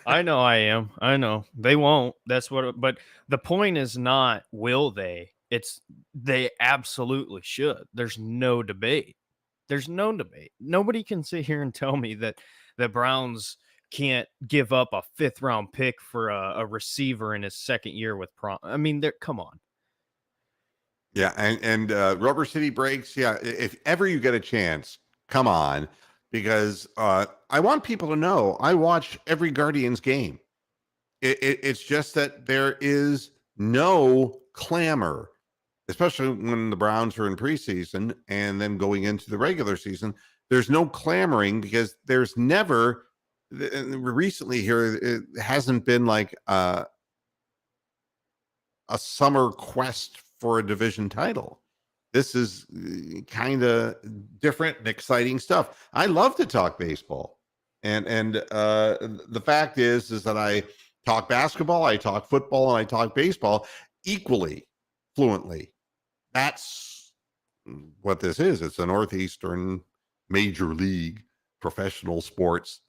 I know I am. I know. They won't. But the point is not will they. It's they absolutely should. There's no debate. Nobody can sit here and tell me that the Browns can't give up a 5th round pick for a receiver in his second year with I mean, come on. Yeah, and Rubber City Breaks. Yeah, if ever you get a chance, come on, because I want people to know I watch every Guardians game. It's just that there is no clamor, especially when the Browns are in preseason and then going into the regular season. There's no clamoring because there's never. Recently here, it hasn't been like a summer quest for a division title. This is kind of different and exciting stuff. I love to talk baseball, and the fact is that I talk basketball, I talk football, and I talk baseball equally fluently. That's what this is. It's a Northeastern Major League professional sports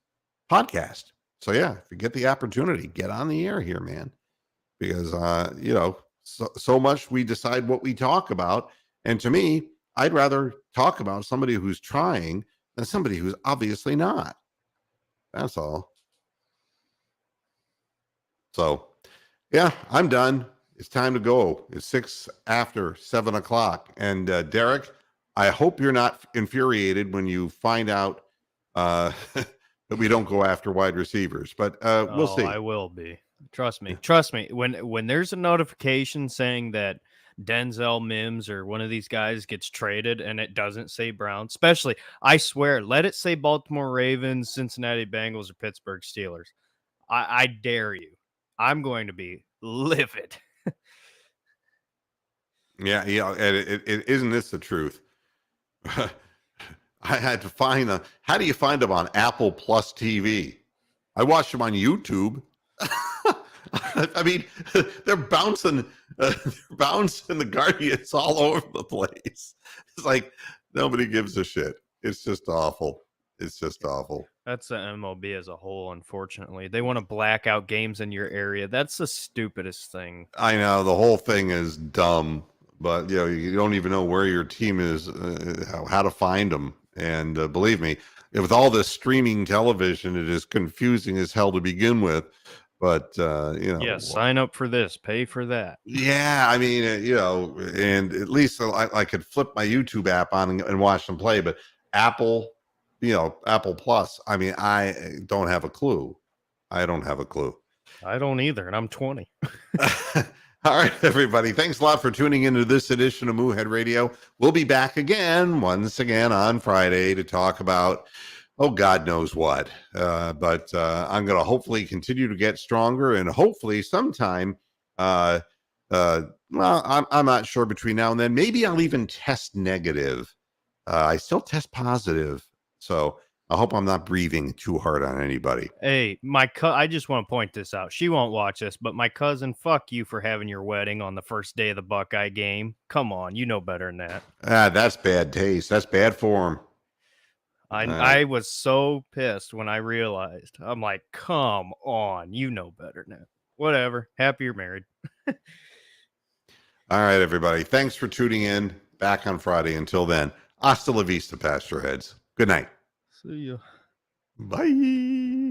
podcast. So yeah, if you get the opportunity, get on the air here, man, because so much we decide what we talk about, and to me, I'd rather talk about somebody who's trying than somebody who's obviously not. That's all. So yeah, I'm done. It's time to go. It's 6 after 7 o'clock, and Derek, I hope you're not infuriated when you find out that we don't go after wide receivers, but we'll see. I will be. Trust me. Trust me. When there's a notification saying that Denzel Mims or one of these guys gets traded and it doesn't say Browns, especially, I swear, let it say Baltimore Ravens, Cincinnati Bengals, or Pittsburgh Steelers. I dare you. I'm going to be livid. Yeah, and it isn't this the truth? I had to find how do you find them on Apple Plus TV? I watched them on YouTube. I mean, they're bouncing the Guardians all over the place. It's like nobody gives a shit. It's just awful. It's just awful. That's the MLB as a whole, unfortunately. They want to black out games in your area. That's the stupidest thing. I know the whole thing is dumb, but you don't even know where your team is, how to find them. And believe me, with all this streaming television, it is confusing as hell to begin with. But sign up for this, pay for that. Yeah, I mean, and at least I could flip my YouTube app on and watch them play. But Apple, Apple Plus. I mean, I don't have a clue. I don't have a clue. I don't either, and I'm 20. All right, everybody. Thanks a lot for tuning into this edition of Moohead Radio. We'll be back once again on Friday to talk about, God knows what. But I'm going to hopefully continue to get stronger, and hopefully sometime, well, I'm not sure between now and then. Maybe I'll even test negative. I still test positive. So I hope I'm not breathing too hard on anybody. Hey, I just want to point this out. She won't watch this, but my cousin, fuck you for having your wedding on the first day of the Buckeye game. Come on, you know better than that. That's bad taste. That's bad form. I was so pissed when I realized. I'm like, come on, you know better than that. Whatever. Happy you're married. All right, everybody. Thanks for tuning in. Back on Friday. Until then, hasta la vista, Pastor Heads. Good night. See ya. Bye.